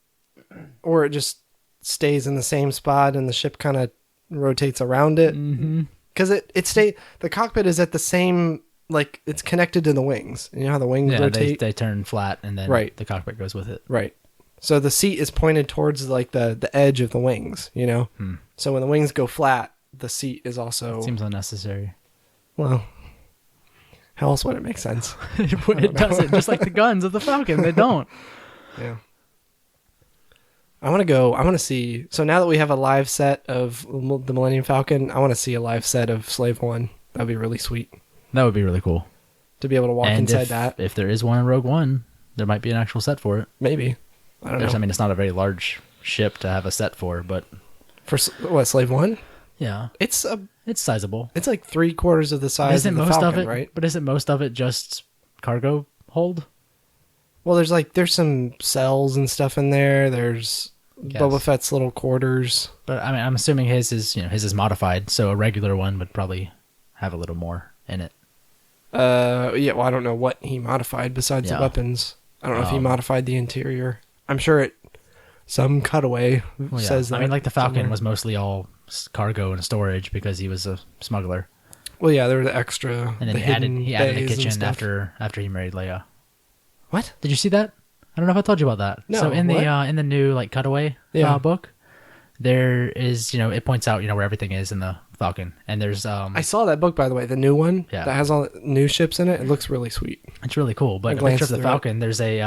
or it just stays in the same spot, and the ship kind of rotates around it. Because the cockpit is at the same, like, it's connected to the wings. You know how the wings rotate? They turn flat, and then the cockpit goes with it. Right. So the seat is pointed towards, like, the edge of the wings, you know? So when the wings go flat, the seat is also... Seems unnecessary. Well, how else would it make sense? It doesn't. Just like the guns of the Falcon. They don't. Yeah. I want to see... So now that we have a live set of the Millennium Falcon, I want to see a live set of Slave 1. That'd be really sweet. That would be really cool. To be able to walk inside that. If there is one in Rogue One, there might be an actual set for it. Maybe. I don't know. I mean, it's not a very large ship to have a set for, but... For what, Slave 1? Yeah. It's sizable. It's like 3/4 of the size of the Falcon, right? But isn't most of it just cargo hold? Well, there's some cells and stuff in there. There's Boba Fett's little quarters. But I mean, I'm assuming his is modified, so a regular one would probably have a little more in it. Yeah, well, I don't know what he modified besides the weapons. I don't know if he modified the interior. I'm sure some cutaway says that. I mean, like the Falcon was mostly all cargo and storage because he was a smuggler. Well, yeah, there were the extra. And then he added a kitchen after he married Leia. What? Did you see that? I don't know if I told you about that. No. So in the new like cutaway book, there is it points out where everything is in the Falcon, and there's I saw that book, by the way, the new one that has all new ships in it. It looks really sweet. It's really cool. But a picture of the Falcon, there's a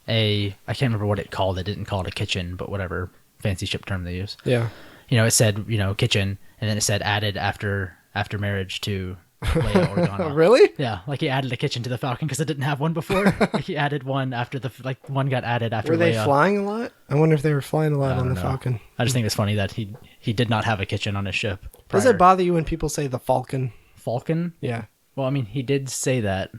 I can't remember what it called. It didn't call it a kitchen, but whatever fancy ship term they use. Yeah. It said kitchen, and then it said added after marriage to Leia Organa. Really? Yeah, like he added a kitchen to the Falcon because it didn't have one before. He added one after one got added after. Were they Leia. flying a lot? I wonder if they were flying a lot on the Falcon. I just think it's funny that he did not have a kitchen on his ship. Does it bother you when people say the Falcon? Falcon? Yeah. Well, I mean, he did say that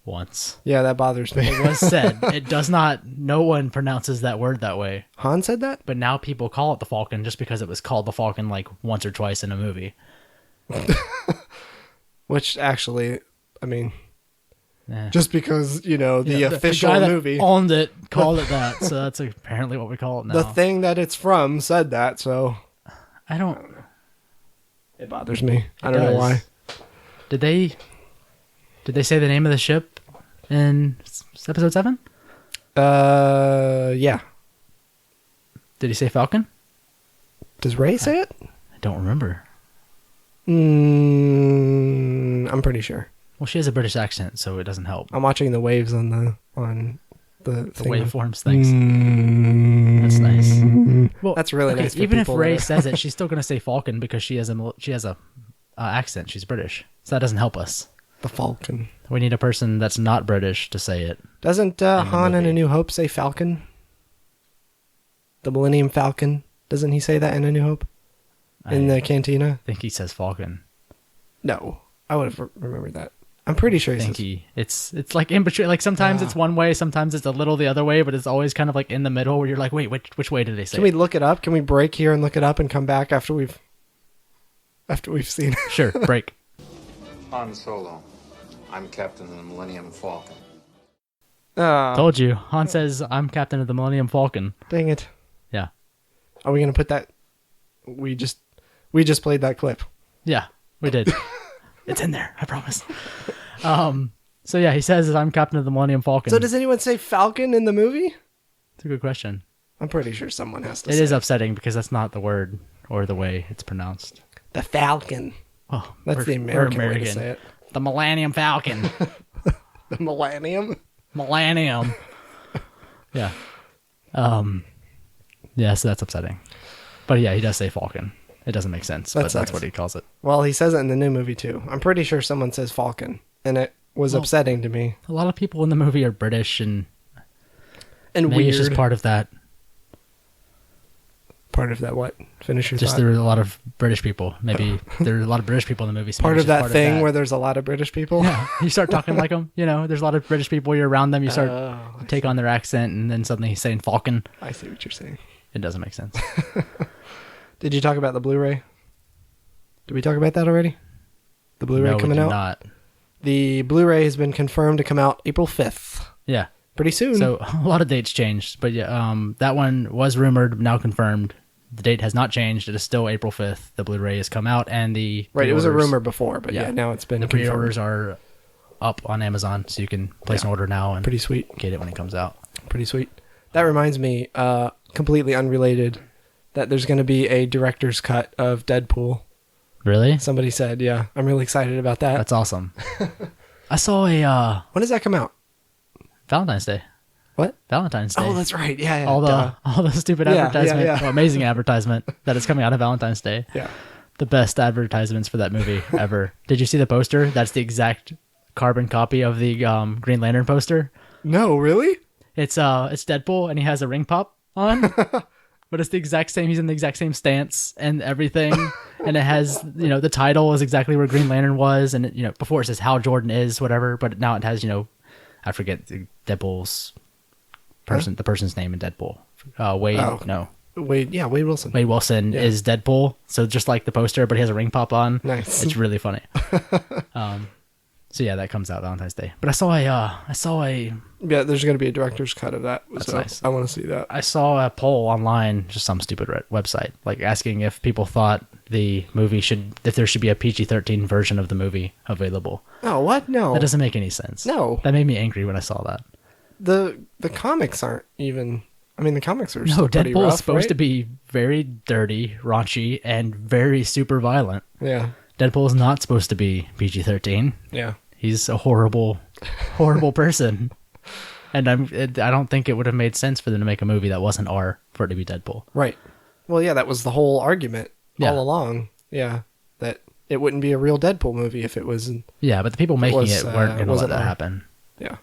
once. Yeah, that bothers me. It was said. It does not. No one pronounces that word that way. Han said that? But now people call it the Falcon just because it was called the Falcon like once or twice in a movie. Which actually, I mean, just because, the official the guy movie that owned it called it that. So that's apparently what we call it now. The thing that it's from said that, so. I don't. It bothers me. I don't know why. Did they say the name of the ship in episode 7? Yeah. Did he say Falcon? Does Rey say it? I don't remember. I'm pretty sure. Well, she has a British accent, so it doesn't help. I'm watching the waves on the waveforms things. That's nice. Well, that's really nice. Even if Rey says it, she's still going to say Falcon because she has a accent. She's British, so that doesn't help us. The Falcon. We need a person that's not British to say it. Doesn't Han in A New Hope say Falcon? The Millennium Falcon. Doesn't he say that in A New Hope? In the cantina? I think he says Falcon. No, I would have remembered that. I'm pretty sure it's like in between. Like sometimes it's one way, sometimes it's a little the other way, but it's always kind of like in the middle where you're like, wait, which way did they say? Can we look it up? Can we break here and look it up and come back after we've seen it? Sure, break. Han Solo. I'm captain of the Millennium Falcon. Told you. Han says, I'm captain of the Millennium Falcon. Dang it. Yeah. Are we going to put that? We just played that clip. Yeah, we did. It's in there, I promise. So yeah, he says I'm captain of the Millennium Falcon. So does anyone say Falcon in the movie? It's a good question. I'm pretty sure someone has to say it. It is upsetting because that's not the word or the way it's pronounced. The Falcon. Oh, that's the American way to say it. The Millennium Falcon. The Millennium? Millennium. Yeah. Yeah, so that's upsetting. But yeah, he does say Falcon. It doesn't make sense, but that's what he calls it. Well, he says it in the new movie too. I'm pretty sure someone says Falcon, and it was upsetting to me. A lot of people in the movie are British and maybe weird. It's just part of that Part of that what? Finish your Just thought. there were a lot of British people. Maybe there were a lot of British people in the movie. So Part maybe of it's just that thing where there's a lot of British people? Yeah, you start talking like them. There's a lot of British people. You're around them. You start take on their accent, and then suddenly he's saying Falcon. I see what you're saying. It doesn't make sense. Did you talk about the Blu-ray? Did we talk about that already? The Blu-ray coming out? Not. The Blu-ray has been confirmed to come out April 5th. Yeah. Pretty soon. So a lot of dates changed, but yeah, that one was rumored, now confirmed. The date has not changed. It is still April 5th. The Blu-ray has come out, and the right. It was a rumor before, but yeah, now it's been the confirmed. pre-orders are up on Amazon, so you can place an order now and pretty sweet. Get it when it comes out. Pretty sweet. That reminds me, completely unrelated, that there's going to be a director's cut of Deadpool. Really? Somebody said, yeah. I'm really excited about that. That's awesome. I saw a when does that come out? Valentine's Day. What? Valentine's Day. Oh, that's right. Yeah. All the stupid advertisement. Yeah. Well, amazing advertisement that is coming out of Valentine's Day. Yeah. The best advertisements for that movie ever. Did you see the poster? That's the exact carbon copy of the Green Lantern poster. No, really? It's Deadpool and he has a ring pop on. But it's the exact same. He's in the exact same stance and everything. And it has, the title is exactly where Green Lantern was. And, before it says Hal Jordan is, whatever. But now it has, I forget Deadpool's the person's name in Deadpool. Wade, no. Wade Wilson. Wade Wilson is Deadpool. So just like the poster, but he has a ring pop on. Nice. It's really funny. So yeah, that comes out Valentine's Day. But I saw a yeah, there's going to be a director's cut of that. That's so nice. I want to see that. I saw a poll online, just some stupid website, like asking if people thought the movie if there should be a PG-13 version of the movie available. Oh, what? No. That doesn't make any sense. No. That made me angry when I saw that. The comics aren't even. I mean, the comics are no. still pretty Deadpool rough, is supposed right? to be very dirty, raunchy, and very super violent. Yeah. Deadpool is not supposed to be PG-13. Yeah. He's a horrible, horrible person. And I don't think it would have made sense for them to make a movie that wasn't R for it to be Deadpool. Right. Well, yeah, that was the whole argument all along. Yeah, that it wouldn't be a real Deadpool movie if it was. Yeah, but the people making it weren't going to let that happen. Yeah.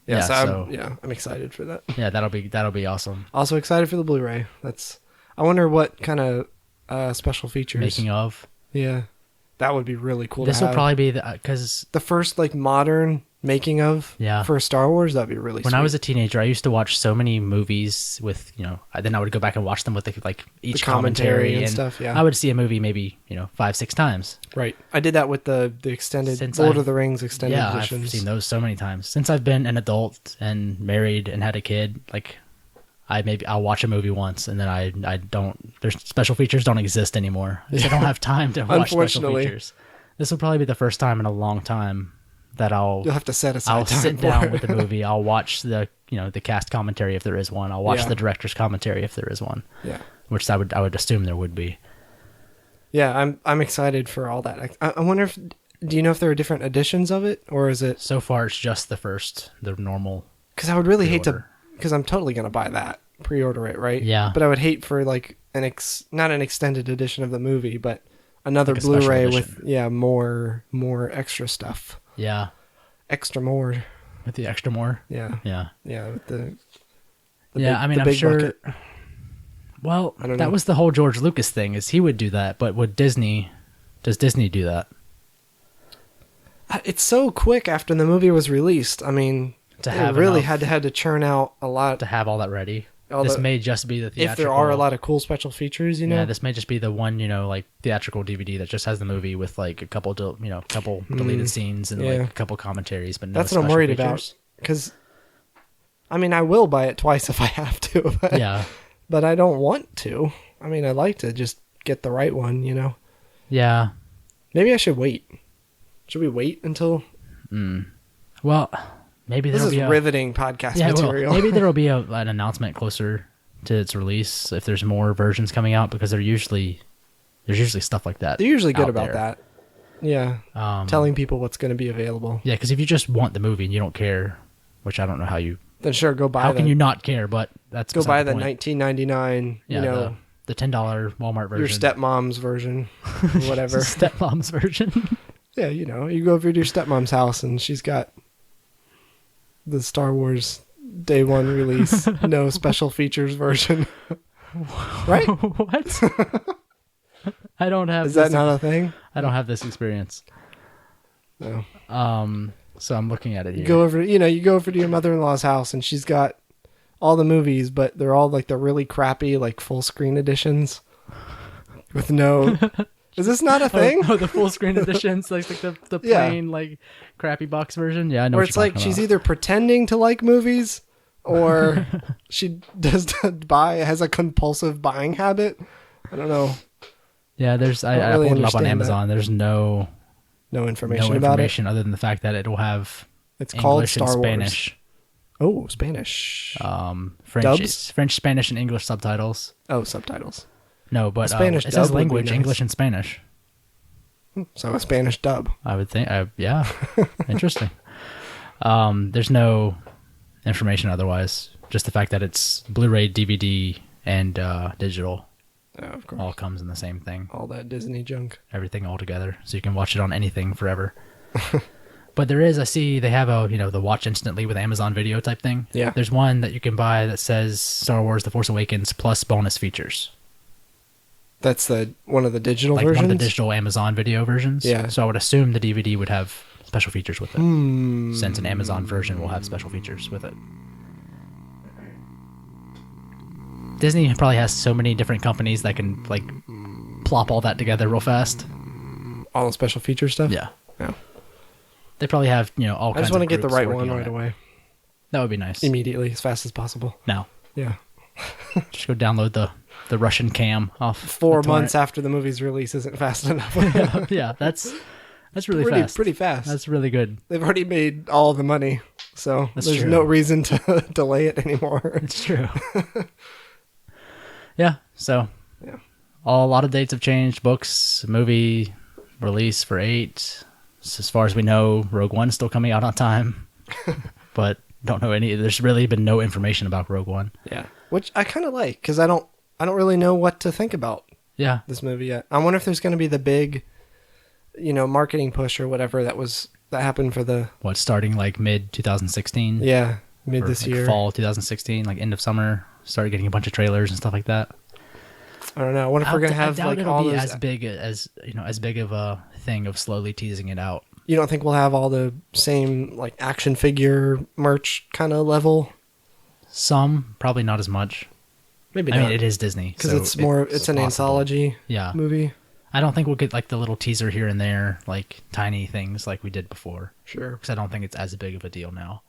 Yeah. So I'm excited for that. Yeah, that'll be awesome. Also excited for the Blu-ray. I wonder what kind of special features. Making of. Yeah, that would be really cool. This will probably be because the first modern making of for Star Wars. That'd be really. When sweet. I was a teenager, I used to watch so many movies with then I would go back and watch them with each the commentary and stuff. Yeah, I would see a movie maybe 5-6 times. Right. I did that with the extended Lord of the Rings extended editions. I've seen those so many times since I've been an adult and married and had a kid. I'll watch a movie once and then I don't. Their special features don't exist anymore. I don't have time to watch special features. This will probably be the first time in a long time that you'll have to set aside. I'll sit down with the movie. I'll watch the the cast commentary if there is one. I'll watch the director's commentary if there is one. Yeah, which I would assume there would be. Yeah, I'm excited for all that. I wonder do you know if there are different editions of it or is it? So far, it's just the normal. Because I would really hate to. Because I'm totally gonna buy that, pre-order it, right? Yeah. But I would hate for not an extended edition of the movie, but another Blu-ray with more extra stuff. Yeah. Extra more. With the extra more. Yeah. Yeah. Yeah. With the yeah, big, I'm sure. Bucket. Well, that was the whole George Lucas thing. Is he would do that, but does Disney do that? It's so quick after the movie was released. I mean. Had to churn out a lot to have all that ready. This may just be the theatrical. If there are a lot of cool special features, Yeah, this may just be the one, theatrical DVD that just has the movie with a couple, deleted scenes and a couple commentaries. But that's what I'm worried about. Because, I mean, I will buy it twice if I have to. But, yeah. But I don't want to. I mean, I'd like to just get the right one. Yeah. Maybe I should wait. Should we wait until? Well. Maybe this is riveting podcast material. Maybe there will be an announcement closer to its release if there's more versions coming out because there's usually stuff like that. They're usually good about that. Yeah, telling people what's going to be available. Yeah, because if you just want the movie and you don't care, which I don't know how you. Then sure, go buy. How can you not care? But that's go buy the $19.99. Yeah, the $10 Walmart version. Your stepmom's version, whatever. Stepmom's version. Yeah, you go over to your stepmom's house and she's got. The Star Wars Day 1 release, no special features version. Right? What? I don't have. Is that not a thing? I don't have this experience. No. So I'm looking at it here. You go over to your mother-in-law's house and she's got all the movies, but they're all like the really crappy, like full screen editions with no. Is this not a thing? Oh, the full screen editions, like the plain like crappy box version. Yeah, I know. Where what it's you're like talking she's about. either pretending to like movies, or she has a compulsive buying habit. I don't know. Yeah, there's. I really pulled it up on understand Amazon. There's no information about about it. other than the fact that it'll have It's called English and Star Wars. Spanish. Oh, Spanish. French, Dubs? French, Spanish, and English subtitles. Oh, subtitles. No, but Spanish it dub says would be language, nice. English and Spanish. So a Spanish dub. I would think. Yeah, interesting. There's no information otherwise. Just the fact that it's Blu-ray, DVD, and digital. Oh, of course. All comes in the same thing. All that Disney junk. Everything all together, so you can watch it on anything forever. But I see they have the watch instantly with Amazon Video type thing. Yeah. There's one that you can buy that says Star Wars: The Force Awakens plus bonus features. That's one of the digital Like versions? one of the digital Amazon Video versions. Yeah. So I would assume the DVD would have special features with it. Since an Amazon version will have special features with it. Disney probably has so many different companies that can like plop all that together real fast. All the special feature stuff? Yeah. Yeah. They probably have, all I kinds just want to of get the groups right working one on right it. away. That would be nice. Immediately, as fast as possible. Now. Yeah. Just go download the Russian cam off. 4 the months torrent. after the movie's release isn't fast enough. Yeah, that's really fast. Pretty fast. That's really good. They've already made all the money, so That's there's true. no reason to delay it anymore. It's true. Yeah, so Yeah. a lot of dates have changed. Books, movie release for 8. As far as we know, Rogue One's still coming out on time. But don't know any. There's really been no information about Rogue One. Yeah, which I kind of like because I don't really know what to think about Yeah, this movie yet. I wonder if there's going to be the big, marketing push or whatever that happened for the starting like mid 2016. mid this year. fall 2016, like end of summer. Started getting a bunch of trailers and stuff like that. I don't know. I wonder if we're going to have I doubt like it'll all be those. as big of a thing of slowly teasing it out. You don't think we'll have all the same like action figure merch kind of level? Some, probably not as much. Maybe I not. mean, it is Disney Because so it's more. It's an possible. anthology Yeah. movie. I don't think we'll get like the little teaser here and there, like tiny things like we did before. Sure. Because I don't think it's as big of a deal now.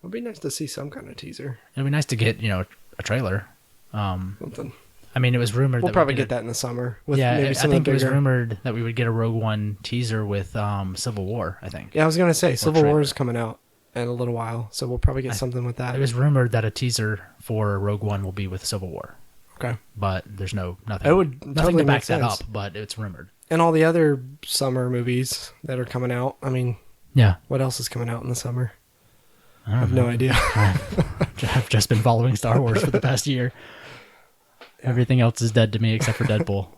It'd be nice to see some kind of teaser. It'd be nice to get a trailer. Something. I mean, it was rumored We'll that probably we'd get that in the summer. With Yeah, maybe I some think of it the was bigger. rumored that we would get a Rogue One teaser with Civil War. I think. Yeah, I was gonna say Civil trailer. War is coming out in a little while, so we'll probably get something with that. It was rumored that a teaser for Rogue One will be with Civil War, Okay. but there's nothing. It would nothing totally to back make that sense. up, but it's rumored. And all the other summer movies that are coming out. I mean, Yeah, what else is coming out in the summer? I I don't have know. no idea. I've just been following Star Wars for the past year. Everything else is dead to me except for Deadpool.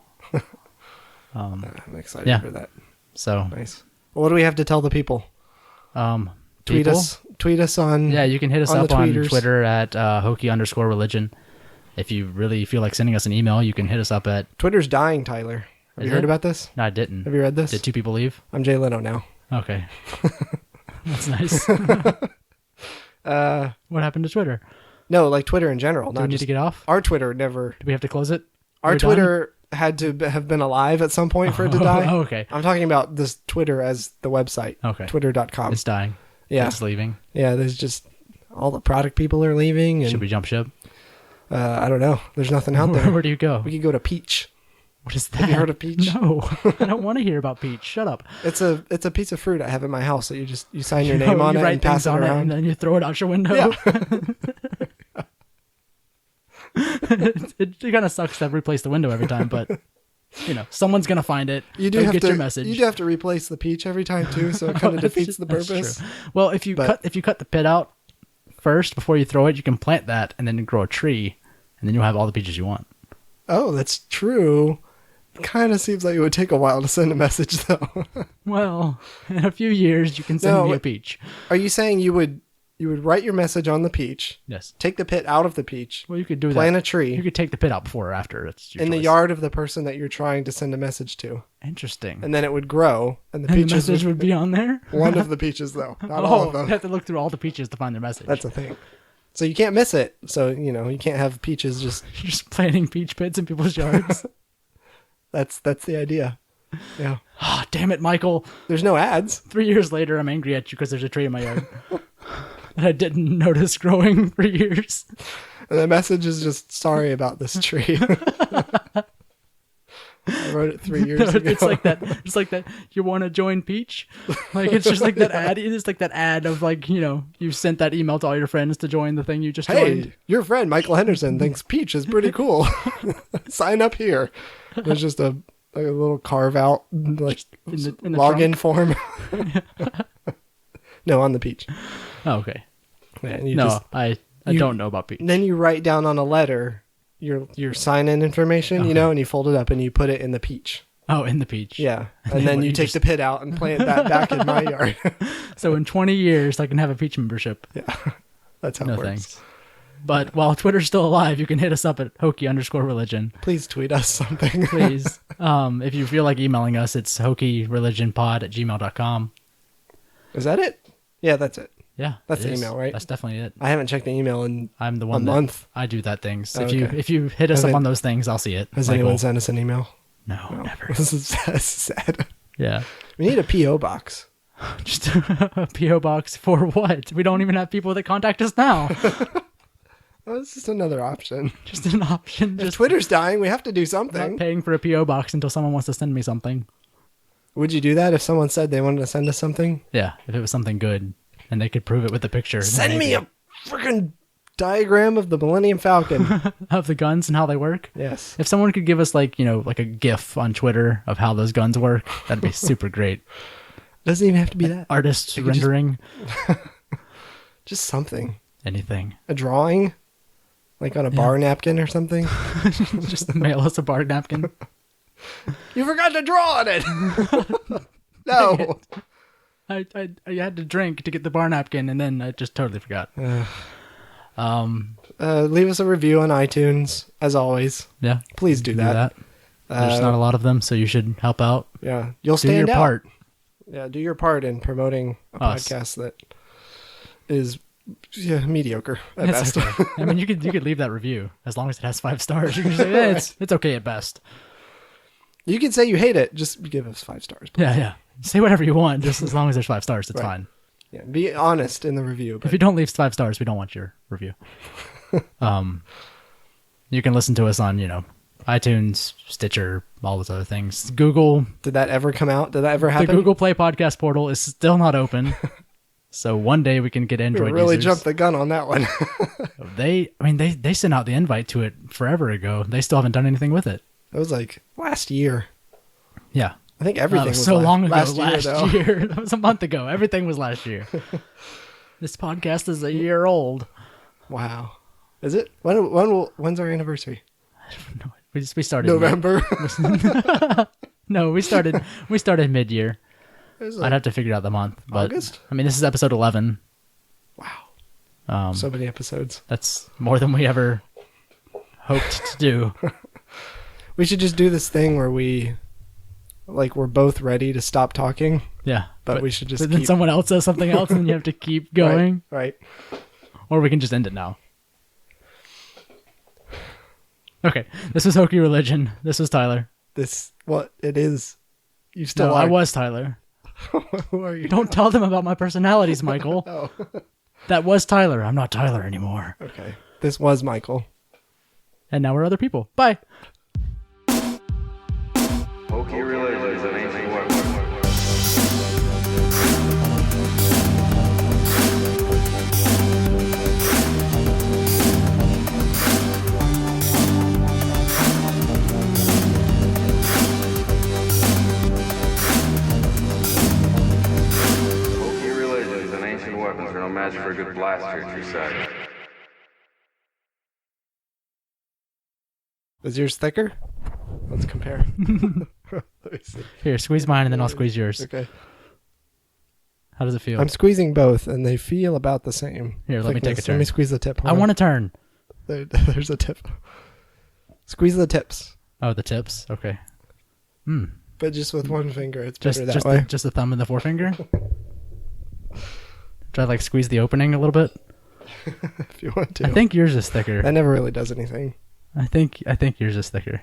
I'm excited Yeah. for that. So, Nice. Well, what do we have to tell the people? Tweet people? us. Tweet us on. Yeah, you can hit us on up the on tweeters. Twitter at Hokey_religion. If you really feel like sending us an email, you can hit us up at. Twitter's dying, Tyler. Have Is you heard it? about this? No, I didn't. Have you read this? Did 2 people leave? I'm Jay Leno now. Okay. That's nice. What happened to Twitter? No, like Twitter in general. Do we Not need just to get off? our Twitter. Never. Do we have to close it? Our We're done? Twitter had to have been alive at some point for it to die. Oh, okay. I'm talking about this Twitter as the website. Okay. Twitter.com. It's dying. Yeah. It's leaving. Yeah, there's just all the product people are leaving. And Should we jump ship? I don't know. There's nothing out there. Where do you go? We could go to Peach. What is that? Have you heard of Peach? No. I don't want to hear about Peach. Shut up. It's a piece of fruit I have in my house that you sign your name No, on you it write and pass things it on it and around. then you throw it out your window. Yeah. it kind of sucks to replace the window every time, but someone's gonna find it. You do They'll have get to your message. You do have to replace the peach every time too, so it kind of That's defeats the that's purpose. true. Well, if you But- cut the pit out first before you throw it, you can plant that and then grow a tree, and then you'll have all the peaches you want. Oh, that's true. Kind of seems like it would take a while to send a message, though. Well, in a few years, you can send No, me a peach. Are you saying you would You would write your message on the peach. Yes. Take the pit out of the peach. Well, you could do plant that. a tree. You could take the pit out before or after. It's your in the choice. yard of the person that you're trying to send a message to. Interesting. And then it would grow, and the And the peaches message would be on there? One of the peaches, though. Not all of them. You have to look through all the peaches to find their message. That's a thing. So you can't miss it. So, you can't have peaches just... You're just planting peach pits in people's yards. That's the idea. Yeah. Ah, damn it, Michael. There's no ads. 3 years later, I'm angry at you because there's a tree in my yard that I didn't notice growing for years. And the message is just, sorry about this tree. I wrote it 3 years ago. It's like that. It's like that. You want to join Peach? Like it's just like that ad. It's like that ad of like you sent that email to all your friends to join the thing you just joined. Hey, your friend Michael Henderson thinks Peach is pretty cool. Sign up here. There's just a little carve out like in the login form. No, on the Peach. Oh, okay. Yeah, and you No, I don't know about Peach. Then you write down on a letter your sign-in information, and you fold it up and you put it in the Peach. Oh, in the Peach. Yeah, and then you take the pit out and plant that back in my yard. So in 20 years, I can have a Peach membership. Yeah, that's how it No works. thanks. But while Twitter's still alive, you can hit us up at Hokey_religion. Please tweet us something. Please. If you feel like emailing us, it's hokeyreligion@gmail.com. Is that it? Yeah, that's it. Yeah. That's it the is. email, right? That's definitely it. I haven't checked the email in I'm the one a that month. I do that things. Oh, If you hit us up on those things, I'll see it. Has Michael. anyone sent us an email? No, never. This is sad. Yeah. We need a P.O. box. Just a P.O. box for what? We don't even have people that contact us now. Well, it's just another option. Just an option. If Just Twitter's dying, we have to do not something. paying for a P.O. box until someone wants to send me something. Would you do that if someone said they wanted to send us something? Yeah, if it was something good and they could prove it with the picture. then Send me maybe. a freaking diagram of the Millennium Falcon. Of the guns and how they work. Yes. If someone could give us like a GIF on Twitter of how those guns work, that'd be super great. Doesn't even have to be that. Artist They could just- rendering, Just something. anything. A drawing? Like on a bar napkin or something? Just mail us a bar napkin. You forgot to draw on it! No. I had to drink to get the bar napkin, and then I just totally forgot. Leave us a review on iTunes, as always. Yeah, Please do that. There's not a lot of them, so you should help out. Yeah. You'll Do stand your out. part. Yeah, do your part in promoting a Us. podcast that is mediocre at It's best. okay. I mean, you could leave that review as long as it has 5 stars. You can say it's okay at best. You can say you hate it. Just give us 5 stars. Please. Yeah. Say whatever you want, just as long as there's 5 stars, it's Right. fine. Yeah, be honest in the review. If But you don't leave 5 stars, we don't want your review. You can listen to us on, iTunes, Stitcher, all those other things. Google. did that ever come out? Did that ever happen? The Google Play podcast portal is still not open. So one day we can get We Android really users. jumped the gun on that one. They sent out the invite to it forever ago. They still haven't done anything with it. That was like last year. Yeah. I think everything That was so long ago. last Last year, though. year. That was a month ago. Everything was last year. This podcast is a year old. Wow. Is it? When's our anniversary? No, we started November. No, we started mid year. It was I'd like have to figure out the month. But August? I mean, this is episode 11. Wow. So many episodes. That's more than we ever hoped to do. We should just do this thing where we're both ready to stop talking. Yeah. But we should just But then keep- someone else says something else and you have to keep going. Right. Or we can just end it now. Okay. This was Hokey Religion. This was Tyler. It is. You still No, are. I was Tyler. Who are you? Don't tell them about my personalities, Michael. Oh. That was Tyler. I'm not Tyler anymore. Okay. This was Michael. And now we're other people. Bye. Hokey Religion is an ancient weapon. Hokey Religion is an ancient weapon, so no match for a good blaster at your side. Is yours thicker? Let's compare. Let me see. Here, squeeze mine and then I'll squeeze yours. Okay. How does it feel? I'm squeezing both, and they feel about the same. Here, let me take a turn. Let me squeeze the tip. I want to turn. There's a tip. Squeeze the tips. Oh, the tips? Okay. But just with one finger, it's Just better that way. just the thumb and the forefinger? Try to like squeeze the opening a little bit? If you want to. I think yours is thicker. That never really does anything. I think yours is thicker.